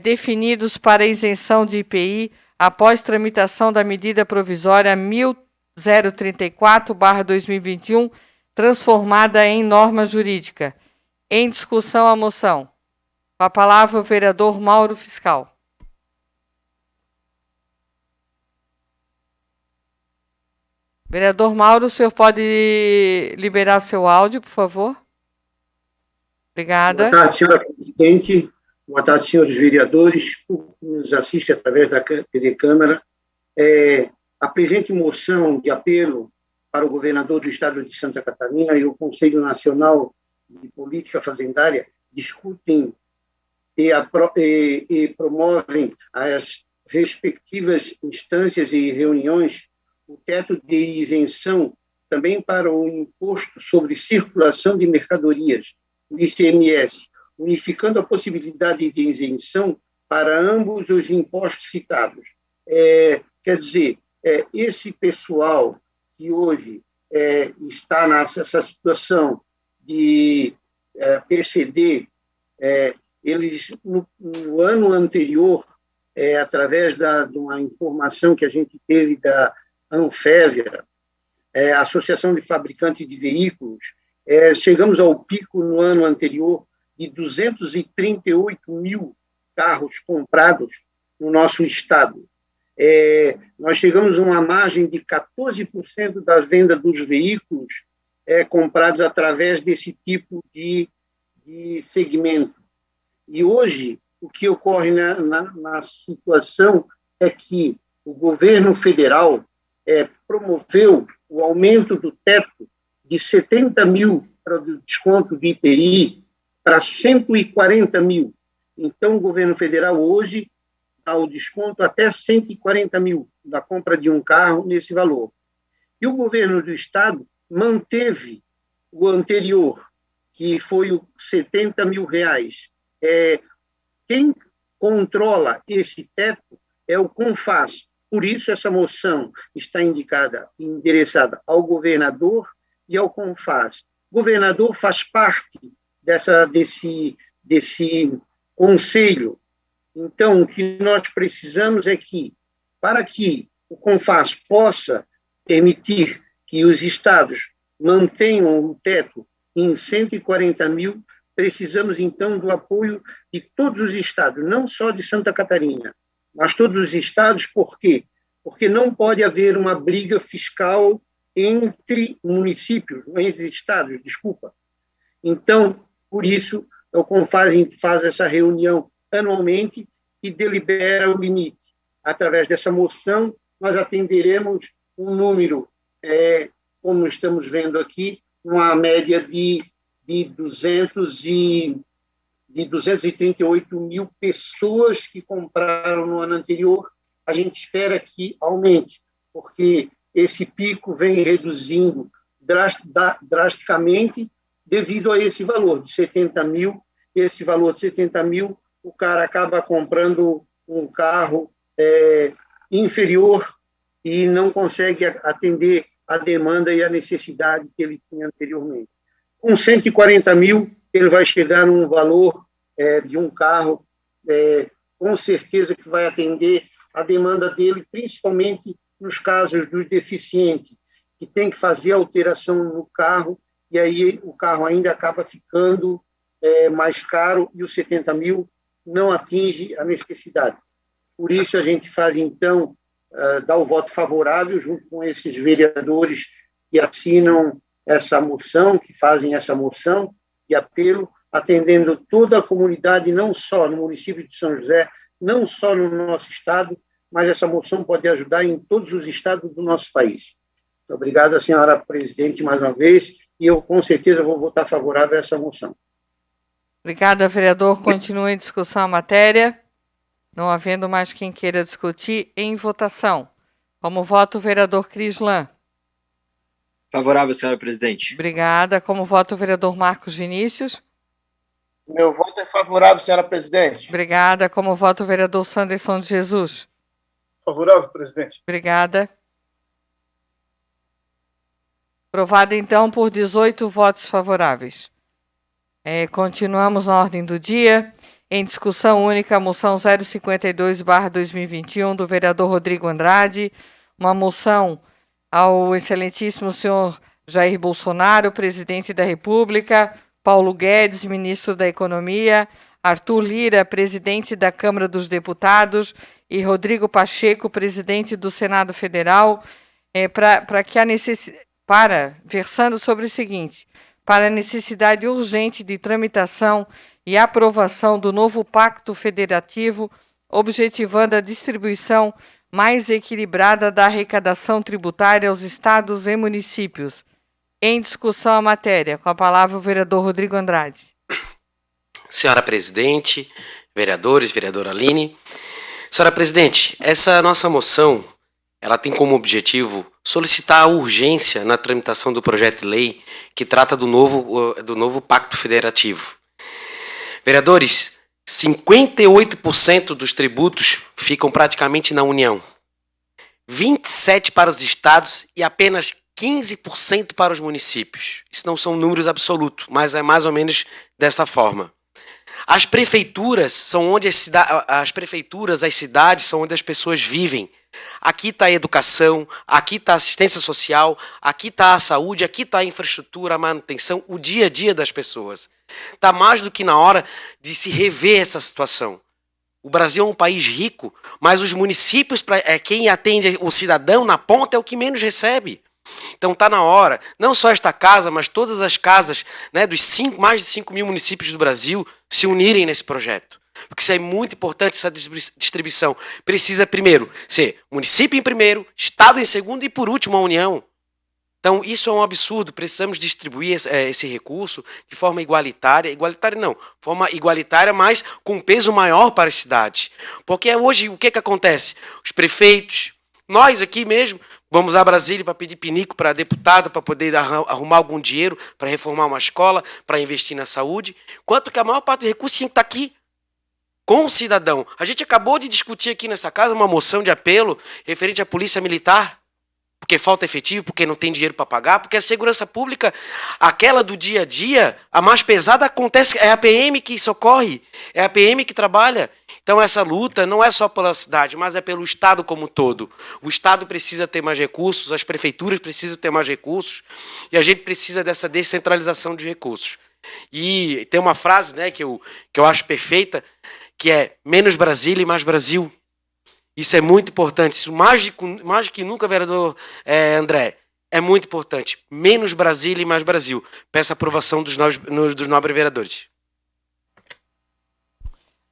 definidos para isenção de IPI após tramitação da medida provisória 1034/2021, transformada em norma jurídica. Em discussão a moção. Com a palavra o vereador Mauro Fiscal. Vereador Mauro, o senhor pode liberar seu áudio, por favor? Obrigada. Boa tarde, senhora presidente. Boa tarde, senhores vereadores, que nos assiste através da TV Câmara. A presente moção de apelo para o governador do Estado de Santa Catarina e o Conselho Nacional de Política Fazendária discutem e promovem as respectivas instâncias e reuniões o teto de isenção também para o Imposto sobre Circulação de Mercadorias, o ICMS, unificando a possibilidade de isenção para ambos os impostos citados. Quer dizer, esse pessoal que hoje está nessa situação de PCD, eles, no ano anterior, através de uma informação que a gente teve da Anfávia, Associação de Fabricantes de Veículos, chegamos ao pico no ano anterior de 238 mil carros comprados no nosso estado. Nós chegamos a uma margem de 14% da venda dos veículos comprados através desse tipo de segmento. E hoje, o que ocorre na situação é que o governo federal promoveu o aumento do teto de 70 mil para o desconto do IPI para 140 mil. Então, o governo federal hoje dá o desconto até 140 mil da compra de um carro nesse valor. E o governo do estado manteve o anterior, que foi o 70 mil reais. Quem controla esse teto é o CONFAZ. Por isso, essa moção está endereçada ao governador e ao CONFAZ. O governador faz parte desse conselho. Então, o que nós precisamos é que, para que o CONFAZ possa permitir que os estados mantenham o teto em 140 mil, precisamos, então, do apoio de todos os estados, não só de Santa Catarina, mas todos os estados. Por quê? Porque não pode haver uma briga fiscal entre municípios, entre estados, desculpa. Então, por isso, o CONFAZ faz essa reunião anualmente e delibera o limite. Através dessa moção, nós atenderemos um número, como estamos vendo aqui, uma média de 238 mil pessoas que compraram no ano anterior. A gente espera que aumente, porque esse pico vem reduzindo drasticamente devido a esse valor de 70 mil. Esse valor de 70 mil, o cara acaba comprando um carro inferior e não consegue atender a demanda e a necessidade que ele tinha anteriormente. Com 140 mil, ele vai chegar num valor de um carro, com certeza que vai atender a demanda dele, principalmente nos casos dos deficientes, que tem que fazer alteração no carro, e aí o carro ainda acaba ficando mais caro, e os 70 mil não atinge a necessidade. Por isso, a gente faz, então, dá o voto favorável, junto com esses vereadores que assinam essa moção, que fazem essa moção de apelo, atendendo toda a comunidade, não só no município de São José, não só no nosso estado, mas essa moção pode ajudar em todos os estados do nosso país. Muito obrigado, senhora presidente, mais uma vez, e eu, com certeza, vou votar favorável a essa moção. Obrigada, vereador. Continua em discussão a matéria. Não havendo mais quem queira discutir, em votação. Como vota o vereador Crislan? Favorável, senhora presidente. Obrigada. Como vota o vereador Marcos Vinícius? Meu voto é favorável, senhora presidente. Obrigada. Como vota o vereador Sanderson de Jesus? Favorável, presidente. Obrigada. Aprovado, então, por 18 votos favoráveis. Continuamos na ordem do dia. Em discussão única, a moção 052/2021 do vereador Rodrigo Andrade. Uma moção ao excelentíssimo senhor Jair Bolsonaro, presidente da República, Paulo Guedes, ministro da Economia, Arthur Lira, presidente da Câmara dos Deputados, e Rodrigo Pacheco, presidente do Senado Federal, versando sobre o seguinte: para a necessidade urgente de tramitação e aprovação do novo Pacto Federativo, objetivando a distribuição mais equilibrada da arrecadação tributária aos estados e municípios. Em discussão a matéria, com a palavra o vereador Rodrigo Andrade. Senhora presidente, vereadores, vereadora Aline. Senhora presidente, essa nossa moção, ela tem como objetivo solicitar a urgência na tramitação do projeto de lei que trata do novo Pacto Federativo. Vereadores, 58% dos tributos ficam praticamente na União, 27% para os estados e apenas 15% para os municípios. Isso não são números absolutos, mas é mais ou menos dessa forma. As prefeituras são onde as cidades são onde as pessoas vivem. Aqui está a educação, aqui está a assistência social, aqui está a saúde, aqui está a infraestrutura, a manutenção, o dia a dia das pessoas. Está mais do que na hora de se rever essa situação. O Brasil é um país rico, mas os municípios, quem atende o cidadão na ponta é o que menos recebe. Então está na hora, não só esta casa, mas todas as casas, né, dos mais de 5 mil municípios do Brasil se unirem nesse projeto. Porque isso é muito importante, essa distribuição. Precisa, primeiro, ser município em primeiro, Estado em segundo e, por último, a União. Então, isso é um absurdo. Precisamos distribuir esse recurso de forma igualitária. Igualitária não, forma igualitária, mas com peso maior para as cidades. Porque hoje, o que acontece? Os prefeitos, nós aqui mesmo, vamos a Brasília para pedir pinico para deputado, para poder arrumar algum dinheiro, para reformar uma escola, para investir na saúde. Enquanto que a maior parte do recurso tinha que estar aqui, com o cidadão. A gente acabou de discutir aqui nessa casa uma moção de apelo referente à polícia militar, porque falta efetivo, porque não tem dinheiro para pagar, porque a segurança pública, aquela do dia a dia, a mais pesada acontece, é a PM que socorre, é a PM que trabalha. Então essa luta não é só pela cidade, mas é pelo Estado como um todo. O Estado precisa ter mais recursos, as prefeituras precisam ter mais recursos, e a gente precisa dessa descentralização de recursos. E tem uma frase, né, que eu acho perfeita, que é menos Brasília e mais Brasil. Isso é muito importante. Isso mais que nunca, vereador André, é muito importante. Menos Brasília e mais Brasil. Peço a aprovação dos nobres vereadores.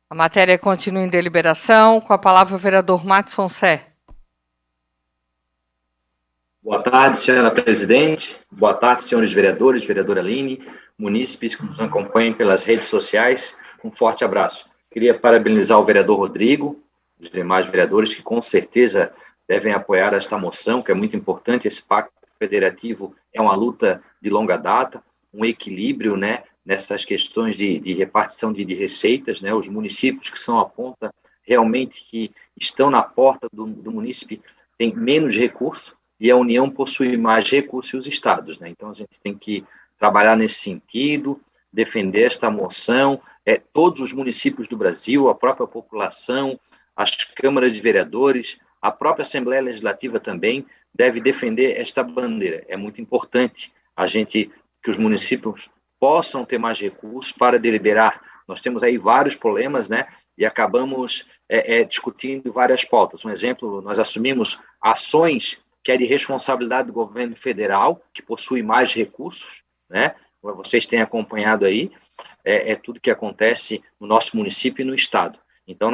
A matéria continua em deliberação. Com a palavra o vereador Matson Sé. Boa tarde, senhora presidente. Boa tarde, senhores vereadores, vereadora Aline, munícipes que nos acompanham pelas redes sociais. Um forte abraço. Queria parabenizar o vereador Rodrigo, os demais vereadores que com certeza devem apoiar esta moção, que é muito importante. Esse pacto federativo é uma luta de longa data, um equilíbrio, né, nessas questões de repartição de receitas, né, os municípios que são a ponta realmente que estão na porta do munícipe têm menos recurso e a União possui mais recursos e os estados, né, então a gente tem que trabalhar nesse sentido, defender esta moção, todos os municípios do Brasil, a própria população, as câmaras de vereadores, a própria Assembleia Legislativa também deve defender esta bandeira. É muito importante que os municípios possam ter mais recursos para deliberar. Nós temos aí vários problemas, né? E acabamos discutindo várias pautas. Um exemplo, nós assumimos ações que é de responsabilidade do governo federal, que possui mais recursos, né? Vocês têm acompanhado aí, tudo que acontece no nosso município e no estado. Então,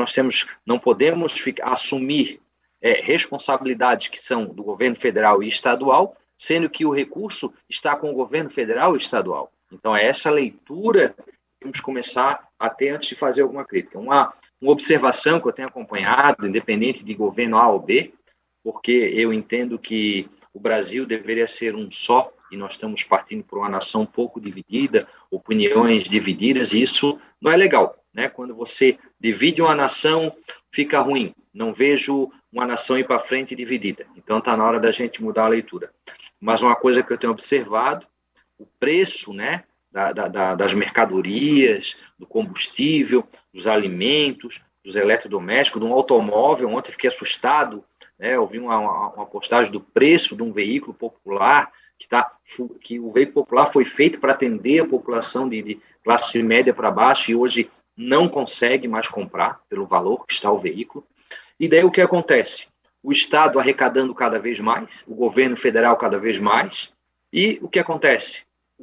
não podemos assumir responsabilidades que são do governo federal e estadual, sendo que o recurso está com o governo federal e estadual. Então, é essa leitura que temos que começar a ter antes de fazer alguma crítica. Uma observação que eu tenho acompanhado, independente de governo A ou B, porque eu entendo que o Brasil deveria ser um só, e nós estamos partindo por uma nação um pouco dividida, opiniões divididas, e isso não é legal, né? Quando você divide uma nação, fica ruim. Não vejo uma nação ir para frente dividida. Então, está na hora da gente mudar a leitura. Mas uma coisa que eu tenho observado, o preço, né, das mercadorias, do combustível, dos alimentos, dos eletrodomésticos, de um automóvel. Ontem fiquei assustado, né? Eu vi uma postagem do preço de um veículo popular, que o veículo popular foi feito para atender a população de classe média para baixo e hoje não consegue mais comprar pelo valor que está o veículo. E daí o que acontece? O Estado arrecadando cada vez mais, o governo federal cada vez mais, e o que acontece?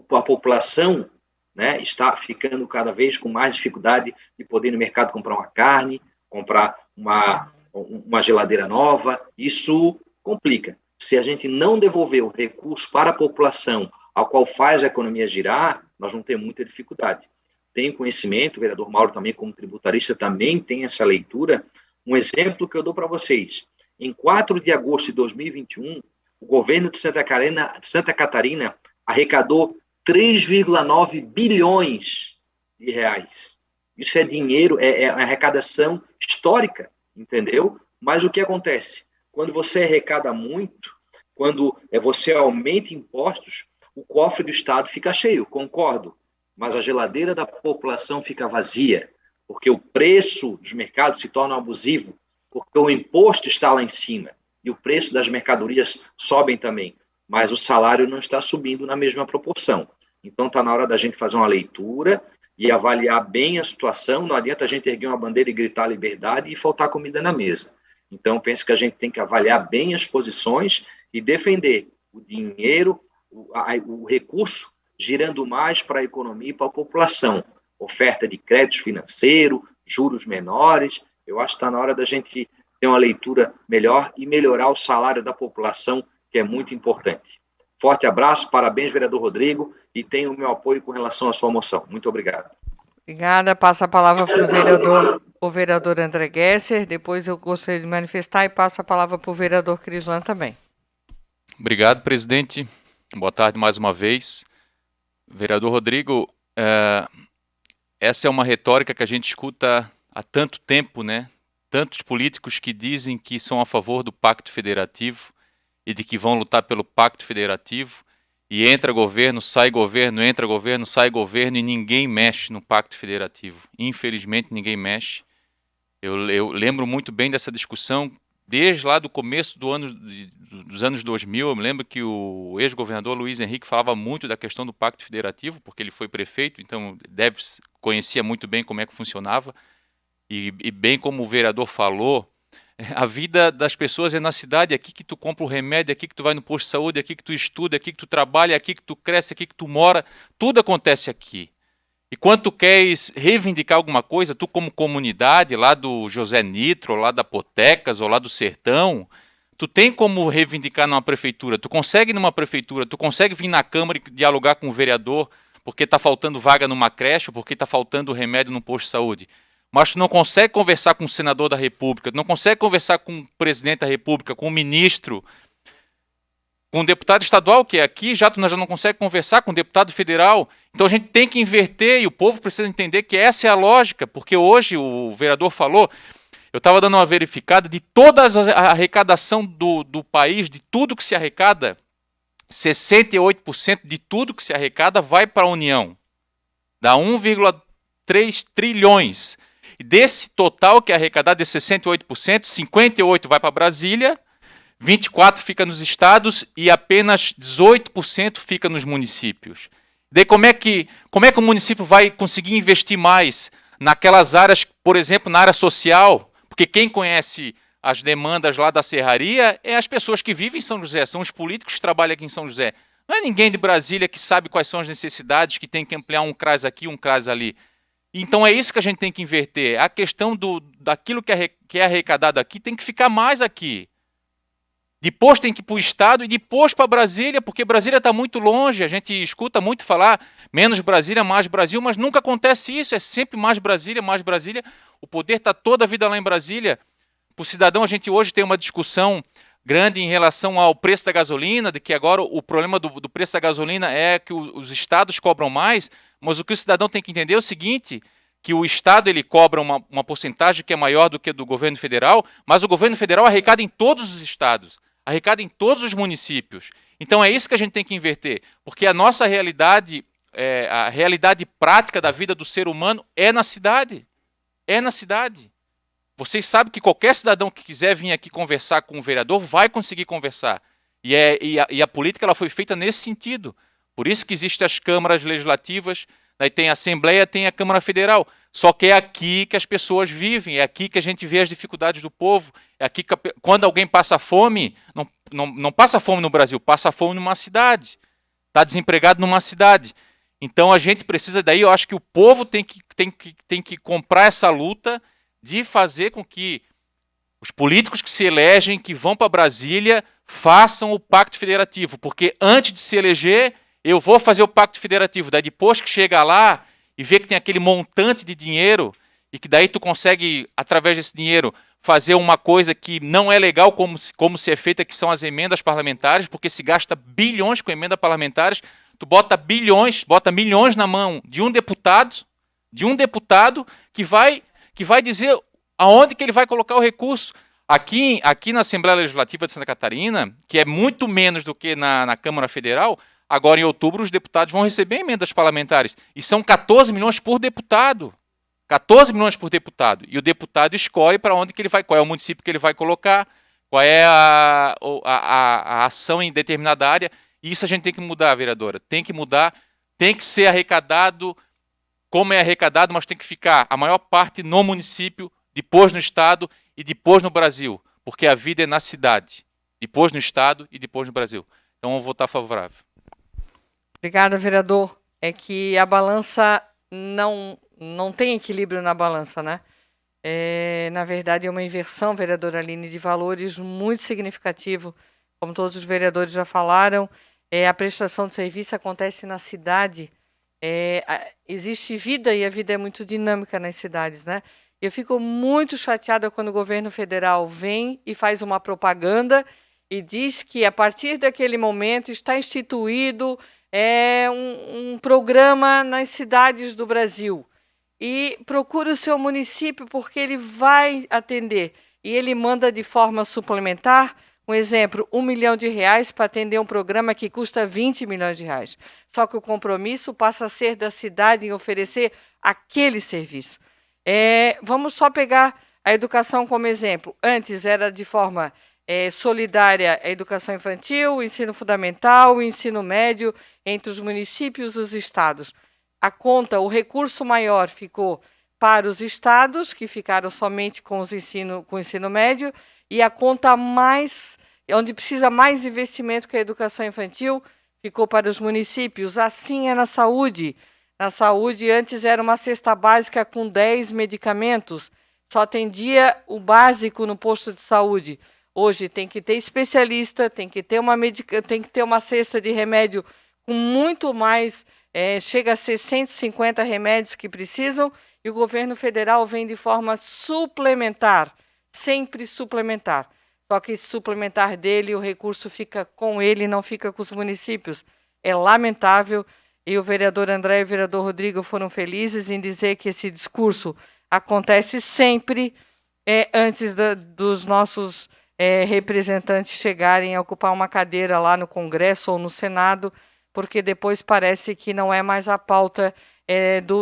A população, né, está ficando cada vez com mais dificuldade de poder ir no mercado comprar uma carne, comprar uma geladeira nova. Isso complica. Se a gente não devolver o recurso para a população, ao qual faz a economia girar, nós vamos ter muita dificuldade. Tenho conhecimento, o vereador Mauro também, como tributarista, também tem essa leitura. Um exemplo que eu dou para vocês. Em 4 de agosto de 2021, o governo de Santa Catarina arrecadou 3,9 bilhões de reais. Isso é dinheiro, é uma arrecadação histórica, entendeu? Mas o que acontece? Quando você arrecada muito, quando você aumenta impostos, o cofre do Estado fica cheio, concordo. mas a geladeira da população fica vazia, porque o preço dos mercados se torna abusivo, porque o imposto está lá em cima e o preço das mercadorias sobem também, mas o salário não está subindo na mesma proporção. Então está na hora da gente fazer uma leitura e avaliar bem a situação. Não adianta a gente erguer uma bandeira e gritar liberdade e faltar comida na mesa. Então penso que a gente tem que avaliar bem as posições e defender o dinheiro, o recurso girando mais para a economia e para a população. Oferta de crédito financeiro, juros menores. Eu acho que está na hora da gente ter uma leitura melhor e melhorar o salário da população, que é muito importante. Forte abraço, parabéns, vereador Rodrigo, e tenho o meu apoio com relação à sua moção. Muito obrigado. Obrigada. Passo a palavra para o vereador André Gesser. Depois eu gostaria de manifestar e passo a palavra para o vereador Crislã também. Obrigado, presidente. Boa tarde mais uma vez. Vereador Rodrigo, essa é uma retórica que a gente escuta há tanto tempo, né? Tantos políticos que dizem que são a favor do Pacto Federativo e de que vão lutar pelo Pacto Federativo, e entra governo, sai governo, entra governo, sai governo, e ninguém mexe no Pacto Federativo. Infelizmente, ninguém mexe. Eu lembro muito bem dessa discussão, desde lá do começo dos anos 2000, eu me lembro que o ex-governador Luiz Henrique falava muito da questão do Pacto Federativo, porque ele foi prefeito, então conhecia muito bem como é que funcionava, e bem como o vereador falou, a vida das pessoas é na cidade, é aqui que tu compra o remédio, é aqui que tu vai no posto de saúde, é aqui que tu estuda, é aqui que tu trabalha, é aqui que tu cresce, é aqui que tu mora, tudo acontece aqui. E quando tu queres reivindicar alguma coisa, tu como comunidade, lá do José Nitro, lá da Potecas, ou lá do Sertão, tu tem como reivindicar numa prefeitura, tu consegue ir numa prefeitura, tu consegue vir na Câmara e dialogar com o vereador, porque está faltando vaga numa creche, ou porque está faltando remédio no posto de saúde. Mas tu não consegue conversar com o senador da República, tu não consegue conversar com o presidente da República, com o ministro, com o deputado estadual, que é aqui, já não consegue conversar com o deputado federal. Então a gente tem que inverter, e o povo precisa entender que essa é a lógica, porque hoje o vereador falou, eu estava dando uma verificada de toda a arrecadação do país, de tudo que se arrecada, 68% de tudo que se arrecada vai para a União. Dá 1,3 trilhões. E desse total que é arrecadado, de 68%, 58% vai para Brasília, 24% fica nos estados e apenas 18% fica nos municípios. Daí como é que o município vai conseguir investir mais naquelas áreas, por exemplo, na área social? Porque quem conhece as demandas lá da serraria é as pessoas que vivem em São José, são os políticos que trabalham aqui em São José. Não é ninguém de Brasília que sabe quais são as necessidades, que tem que ampliar um CRAS aqui, um CRAS ali. Então é isso que a gente tem que inverter. A questão daquilo que é arrecadado aqui tem que ficar mais aqui. Depois tem que ir para o Estado e depois para Brasília, porque Brasília está muito longe. A gente escuta muito falar menos Brasília, mais Brasil, mas nunca acontece isso. É sempre mais Brasília, mais Brasília. O poder está toda a vida lá em Brasília. Para o cidadão, a gente hoje tem uma discussão grande em relação ao preço da gasolina, de que agora o problema do preço da gasolina é que os estados cobram mais, mas o que o cidadão tem que entender é o seguinte, que o estado ele cobra uma porcentagem que é maior do que a do governo federal, mas o governo federal arrecada em todos os estados, arrecada em todos os municípios. Então é isso que a gente tem que inverter, porque a nossa realidade, a realidade prática da vida do ser humano é na cidade. É na cidade. Vocês sabem que qualquer cidadão que quiser vir aqui conversar com o vereador vai conseguir conversar. E a política ela foi feita nesse sentido. Por isso que existem as câmaras legislativas, daí tem a Assembleia, tem a Câmara Federal. Só que é aqui que as pessoas vivem, é aqui que a gente vê as dificuldades do povo. É aqui que quando alguém passa fome, não passa fome no Brasil, passa fome numa cidade. Está desempregado numa cidade. Então a gente precisa, daí eu acho que o povo tem que comprar essa luta de fazer com que os políticos que se elegem, que vão para Brasília, façam o Pacto Federativo. Porque antes de se eleger, eu vou fazer o Pacto Federativo. Daí depois que chega lá e vê que tem aquele montante de dinheiro, e que daí tu consegue, através desse dinheiro, fazer uma coisa que não é legal como se é feita, que são as emendas parlamentares, porque se gasta bilhões com emendas parlamentares, tu bota milhões na mão de um deputado que vai dizer aonde que ele vai colocar o recurso. Aqui na Assembleia Legislativa de Santa Catarina, que é muito menos do que na Câmara Federal, agora em outubro os deputados vão receber emendas parlamentares. E são 14 milhões por deputado. 14 milhões por deputado. E o deputado escolhe para onde que ele vai, qual é o município que ele vai colocar, qual é a ação em determinada área. E isso a gente tem que mudar, vereadora. Tem que mudar, tem que ser arrecadado como é arrecadado, mas tem que ficar a maior parte no município, depois no estado e depois no Brasil. Porque a vida é na cidade. Depois no estado e depois no Brasil. Então, eu vou votar favorável. Obrigada, vereador. É que a balança não tem equilíbrio na balança, né? Na verdade, é uma inversão, vereadora Aline, de valores muito significativo. Como todos os vereadores já falaram, a prestação de serviço acontece na cidade. Existe vida e a vida é muito dinâmica nas cidades, né? Eu fico muito chateada quando o governo federal vem e faz uma propaganda e diz que a partir daquele momento está instituído um programa nas cidades do Brasil. E procure o seu município porque ele vai atender. E ele manda de forma suplementar, um exemplo, R$1 milhão para atender um programa que custa R$20 milhões. Só que o compromisso passa a ser da cidade em oferecer aquele serviço. Vamos só pegar a educação como exemplo. Antes era de forma solidária a educação infantil, o ensino fundamental, o ensino médio entre os municípios e os estados. O recurso maior ficou para os estados, que ficaram somente com o ensino médio, e a conta onde precisa mais investimento que a educação infantil, ficou para os municípios. Assim é na saúde. Na saúde, antes era uma cesta básica com 10 medicamentos, só atendia o básico no posto de saúde. Hoje tem que ter especialista, tem que ter uma cesta de remédio com muito mais, chega a ser 150 remédios que precisam, e o governo federal vem de forma suplementar, sempre suplementar. Só que esse suplementar dele, o recurso fica com ele, não fica com os municípios. É lamentável, e o vereador André e o vereador Rodrigo foram felizes em dizer que esse discurso acontece sempre antes dos nossos representantes chegarem a ocupar uma cadeira lá no Congresso ou no Senado, porque depois parece que não é mais a pauta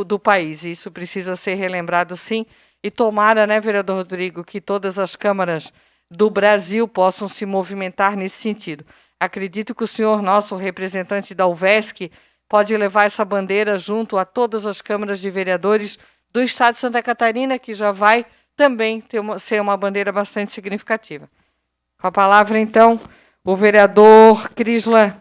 do país. Isso precisa ser relembrado, sim. E tomara, né, vereador Rodrigo, que todas as câmaras do Brasil possam se movimentar nesse sentido. Acredito que o senhor, nosso representante da UVESC, pode levar essa bandeira junto a todas as câmaras de vereadores do estado de Santa Catarina, que já vai também ser uma bandeira bastante significativa. Com a palavra, então, o vereador Crislan.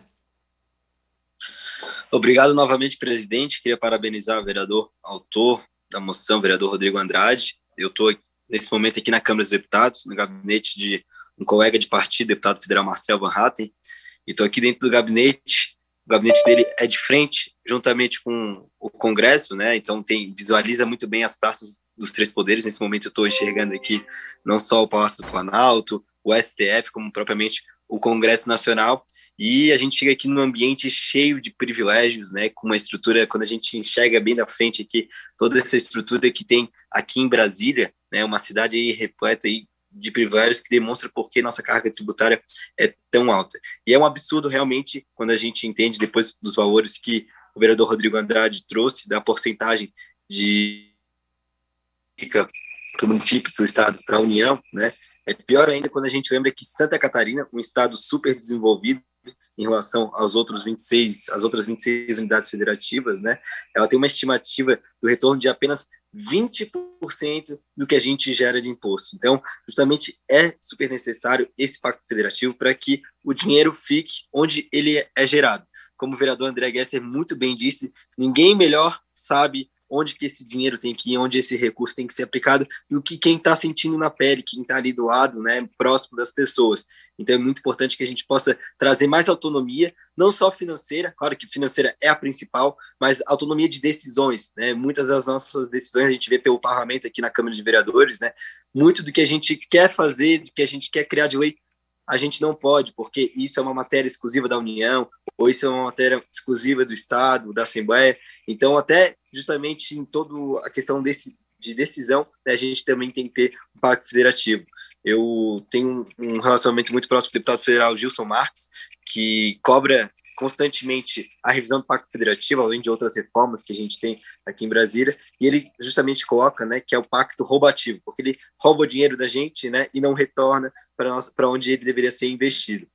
Obrigado novamente, presidente. Queria parabenizar o vereador autor da moção, vereador Rodrigo Andrade. Eu estou, nesse momento, aqui na Câmara dos Deputados, no gabinete de um colega de partido, deputado federal Marcel Van Hatten, e estou aqui dentro do gabinete. O gabinete dele é de frente, juntamente com o Congresso, né? Então visualiza muito bem as praças dos três poderes. Nesse momento eu estou enxergando aqui não só o Palácio do Planalto, o STF, como propriamente o Congresso Nacional, e a gente chega aqui num ambiente cheio de privilégios, né, com uma estrutura, quando a gente enxerga bem da frente aqui, toda essa estrutura que tem aqui em Brasília, né, uma cidade aí repleta aí de privilégios que demonstra por que nossa carga tributária é tão alta. E é um absurdo realmente quando a gente entende, depois dos valores que o vereador Rodrigo Andrade trouxe, da porcentagem de para o município, para o estado, para a União, né? É pior ainda quando a gente lembra que Santa Catarina, um estado super desenvolvido em relação às outras 26 unidades federativas, né? Ela tem uma estimativa do retorno de apenas 20% do que a gente gera de imposto. Então, justamente é super necessário esse pacto federativo para que o dinheiro fique onde ele é gerado. Como o vereador André Gesser muito bem disse, ninguém melhor sabe onde que esse dinheiro tem que ir, onde esse recurso tem que ser aplicado, e o que quem está sentindo na pele, quem está ali do lado, né, próximo das pessoas. Então é muito importante que a gente possa trazer mais autonomia, não só financeira, claro que financeira é a principal, mas autonomia de decisões, né? Muitas das nossas decisões a gente vê pelo parlamento aqui na Câmara de Vereadores, né? Muito do que a gente quer fazer, do que a gente quer criar de lei, a gente não pode, porque isso é uma matéria exclusiva da União, ou isso é uma matéria exclusiva do Estado, da Assembleia. Então, até justamente em toda a questão de decisão, né, a gente também tem que ter um pacto federativo. Eu tenho um relacionamento muito próximo com o deputado federal Gilson Marques, que cobra constantemente a revisão do Pacto Federativo, além de outras reformas que a gente tem aqui em Brasília, e ele justamente coloca, né, que é o pacto roubativo, porque ele rouba o dinheiro da gente, né, e não retorna para onde ele deveria ser investido.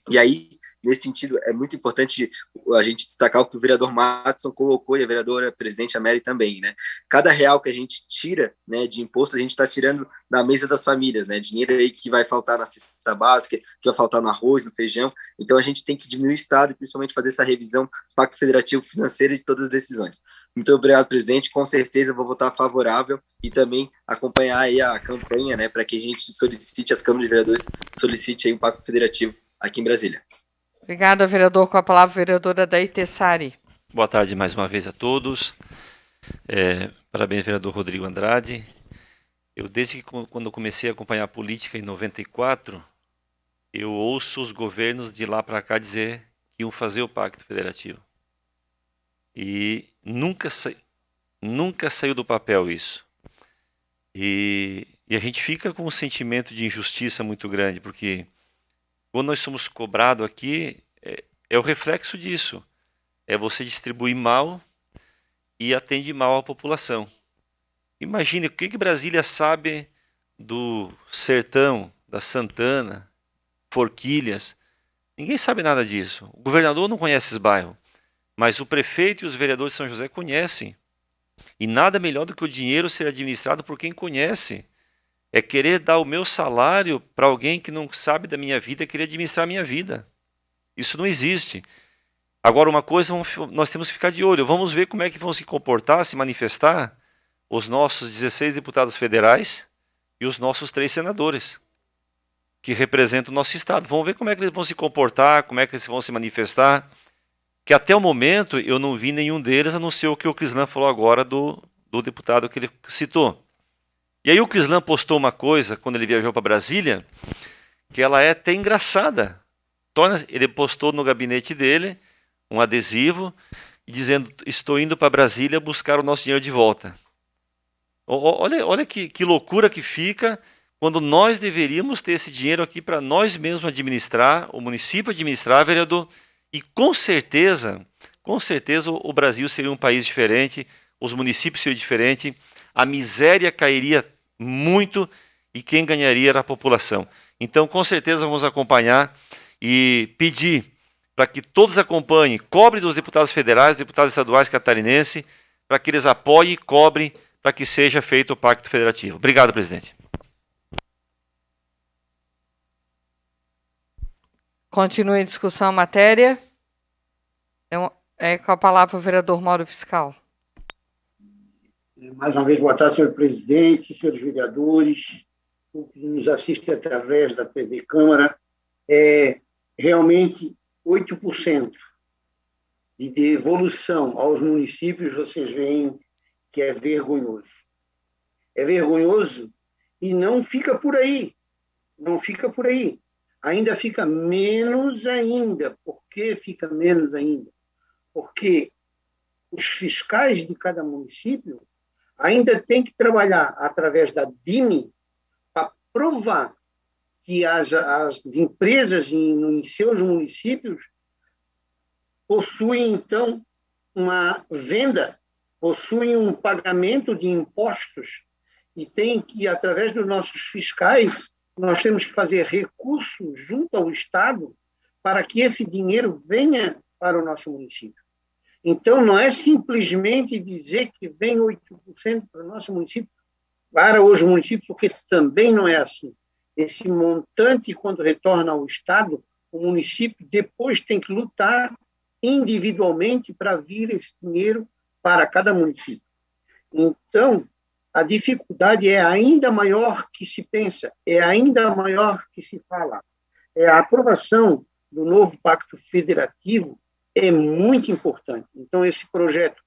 E aí, nesse sentido, é muito importante a gente destacar o que o vereador Madison colocou e a vereadora presidente Amélie também, né? Cada real que a gente tira, né, de imposto, a gente está tirando da mesa das famílias, né? Dinheiro aí que vai faltar na cesta básica, que vai faltar no arroz, no feijão. Então, a gente tem que diminuir o Estado e principalmente fazer essa revisão do Pacto Federativo Financeiro de todas as decisões. Muito obrigado, presidente. Com certeza vou votar favorável e também acompanhar aí a campanha, né, para que a gente solicite, as câmaras de vereadores solicite aí um Pacto Federativo aqui em Brasília. Obrigada, vereador. Com a palavra, vereadora Daí Tessari. Boa tarde mais uma vez a todos. Parabéns, vereador Rodrigo Andrade. Eu, desde que quando comecei a acompanhar a política em 94, eu ouço os governos de lá para cá dizer que iam fazer o Pacto Federativo. E nunca saiu do papel isso. E a gente fica com um sentimento de injustiça muito grande, porque quando nós somos cobrados aqui, é o reflexo disso. É você distribuir mal e atende mal a população. Imagine o que Brasília sabe do Sertão, da Santana, Forquilhas. Ninguém sabe nada disso. O governador não conhece esses bairros, mas o prefeito e os vereadores de São José conhecem. E nada melhor do que o dinheiro ser administrado por quem conhece. É querer dar o meu salário para alguém que não sabe da minha vida, querer administrar a minha vida. Isso não existe. Agora, uma coisa nós temos que ficar de olho. Vamos ver como é que vão se comportar, se manifestar os nossos 16 deputados federais e os nossos 3 senadores, que representam o nosso Estado. Vamos ver como é que eles vão se comportar, como é que eles vão se manifestar. Que até o momento eu não vi nenhum deles, a não ser o que o Crislan falou agora do deputado que ele citou. E aí o Crislan postou uma coisa, quando ele viajou para Brasília, que ela é até engraçada. Ele postou no gabinete dele um adesivo dizendo: estou indo para Brasília buscar o nosso dinheiro de volta. Olha que loucura que fica quando nós deveríamos ter esse dinheiro aqui para nós mesmos administrar, o município administrar, vereador, e com certeza o Brasil seria um país diferente, os municípios seriam diferentes, a miséria cairia muito e quem ganharia era a população. Então, com certeza, vamos acompanhar e pedir para que todos acompanhem, cobrem dos deputados federais, deputados estaduais catarinenses, para que eles apoiem e cobrem para que seja feito o Pacto Federativo. Obrigado, presidente. Continue a discussão a matéria. Com a palavra o vereador Mauro Fiscal. Mais uma vez, boa tarde, senhor presidente, senhores vereadores, o que nos assiste através da TV Câmara. Realmente, 8% de devolução aos municípios, vocês veem que é vergonhoso. É vergonhoso e não fica por aí. Não fica por aí. Ainda fica menos ainda. Por que fica menos ainda? Porque os fiscais de cada município ainda têm que trabalhar através da DIME para provar que as empresas em seus municípios possuem, então, uma venda, possuem um pagamento de impostos e tem que, através dos nossos fiscais, nós temos que fazer recurso junto ao Estado para que esse dinheiro venha para o nosso município. Então, não é simplesmente dizer que vem 8% para o nosso município, para os municípios, porque também não é assim. Esse montante, quando retorna ao Estado, o município depois tem que lutar individualmente para vir esse dinheiro para cada município. Então, a dificuldade é ainda maior que se pensa, é ainda maior que se fala. A aprovação do novo Pacto Federativo é muito importante. Então, esse projeto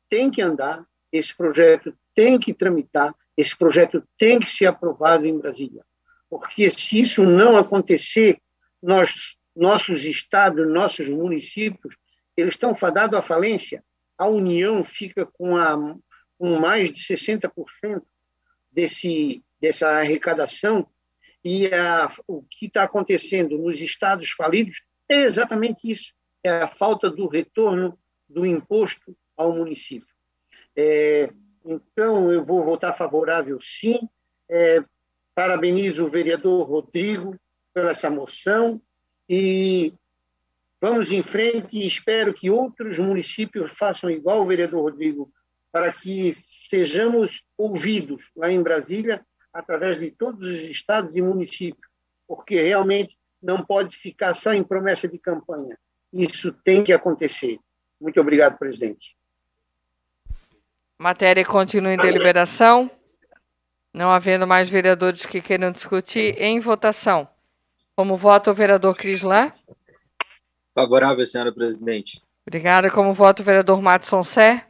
tem que andar, esse projeto tem que tramitar, esse projeto tem que ser aprovado em Brasília. Porque se isso não acontecer, nossos estados, nossos municípios, eles estão fadados à falência. A União fica com mais de 60% dessa arrecadação e o que está acontecendo nos estados falidos é exatamente isso. é a falta do retorno do imposto ao município. Então, eu vou votar favorável, sim. Parabenizo o vereador Rodrigo pela essa moção e vamos em frente e espero que outros municípios façam igual o vereador Rodrigo, para que sejamos ouvidos lá em Brasília, através de todos os estados e municípios, porque realmente não pode ficar só em promessa de campanha. Isso tem que acontecer. Muito obrigado, presidente. Matéria continua em deliberação. Não havendo mais vereadores que queiram discutir, em votação. Como vota o vereador Crislan? Favorável, senhora presidente. Obrigada. Como vota o vereador Matson Sé?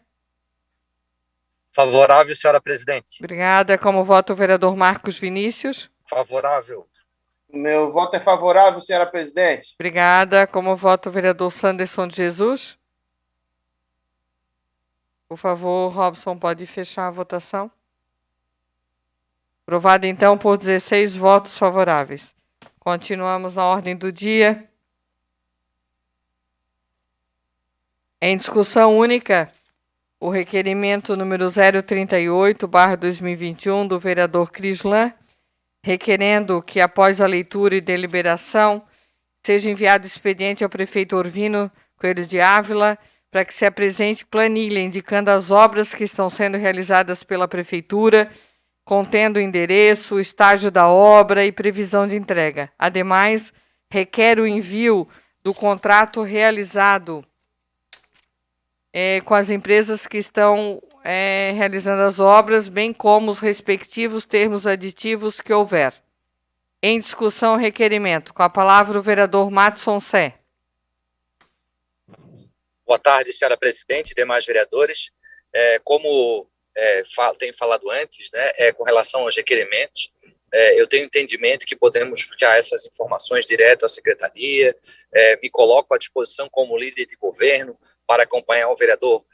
Favorável, senhora presidente. Obrigada. Como vota o vereador Marcos Vinícius? Favorável. Meu voto é favorável, senhora presidente. Obrigada. Como vota o vereador Sanderson de Jesus? Por favor, Robson, pode fechar a votação? Aprovado, então, por 16 votos favoráveis. Continuamos na ordem do dia. Em discussão única, o requerimento número 038/2021 do vereador Crislan, requerendo que, após a leitura e deliberação, seja enviado expediente ao prefeito Orvino Coelho de Ávila para que se apresente planilha indicando as obras que estão sendo realizadas pela prefeitura, contendo o endereço, o estágio da obra e previsão de entrega. Ademais, requer o envio do contrato realizado com as empresas que estão realizando as obras, bem como os respectivos termos aditivos que houver. Em discussão, requerimento. Com a palavra, o vereador Matson Sé. Boa tarde, senhora presidente e demais vereadores. Como tenho falado antes, né, com relação aos requerimentos, eu tenho entendimento que podemos buscar essas informações direto à secretaria, me coloco à disposição como líder de governo para acompanhar o vereador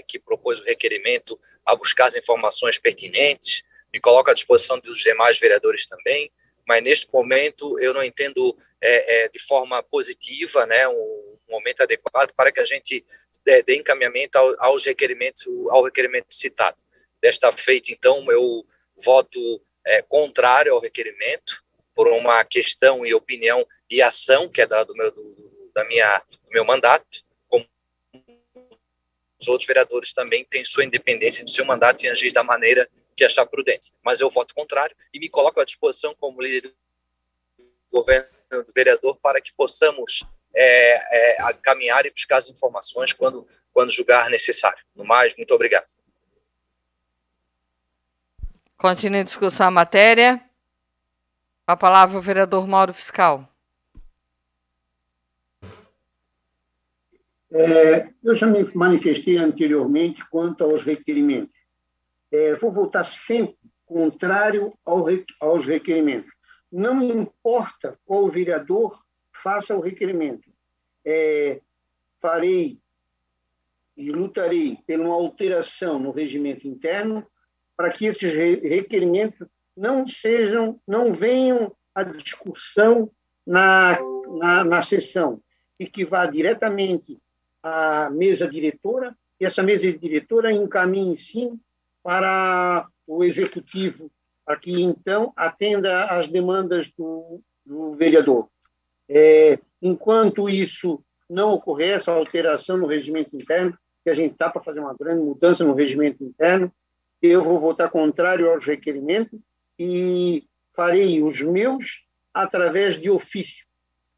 que propôs o requerimento a buscar as informações pertinentes, me coloco à disposição dos demais vereadores também, mas neste momento eu não entendo de forma positiva, né, um momento adequado para que a gente dê encaminhamento ao requerimento citado. Desta feita, então, eu voto contrário ao requerimento por uma questão e opinião e ação que é do meu mandato, como os outros vereadores também têm sua independência de seu mandato e agir da maneira que achar prudente. Mas eu voto contrário e me coloco à disposição como líder do governo do vereador para que possamos caminhar e buscar as informações quando julgar necessário. No mais, muito obrigado. Continua em discussão a matéria. Com a palavra o vereador Mauro Fiscal. Eu já me manifestei anteriormente quanto aos requerimentos. Vou votar sempre contrário aos requerimentos. Não importa qual vereador faça o requerimento. Farei e lutarei por uma alteração no regimento interno para que esses requerimentos não venham à discussão na sessão e que vá diretamente à mesa diretora e essa mesa diretora encaminhe, sim, para o executivo, para que, então, atenda às demandas do vereador. Enquanto isso não ocorrer, essa alteração no regimento interno, que a gente está para fazer uma grande mudança no regimento interno, eu vou votar contrário aos requerimentos e farei os meus através de ofício,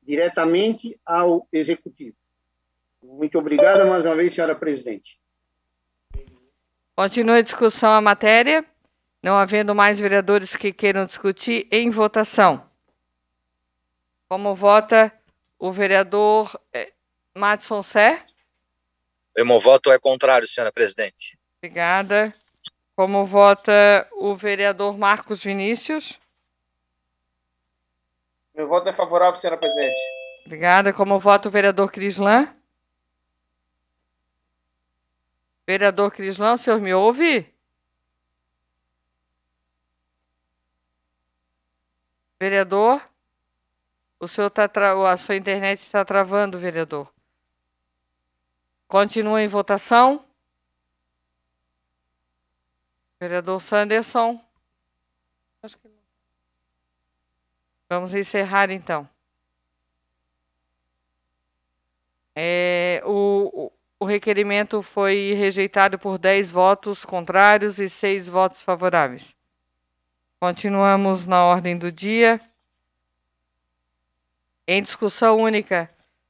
diretamente ao executivo. Muito obrigado mais uma vez, senhora presidente. Continua a discussão a matéria. Não havendo mais vereadores que queiram discutir, em votação. Como vota o vereador Matson Sé? O meu voto é contrário, senhora presidente. Obrigada. Como vota o vereador Marcos Vinícius? Meu voto é favorável, senhora presidente. Obrigada. Como vota o vereador Crislan? Vereador Crislan, o senhor me ouve? Vereador? A sua internet está travando, vereador. Continua em votação. Vereador Sanderson. Acho que não. Vamos encerrar, então. O requerimento foi rejeitado por 10 votos contrários e 6 votos favoráveis. Continuamos na ordem do dia. Em discussão única,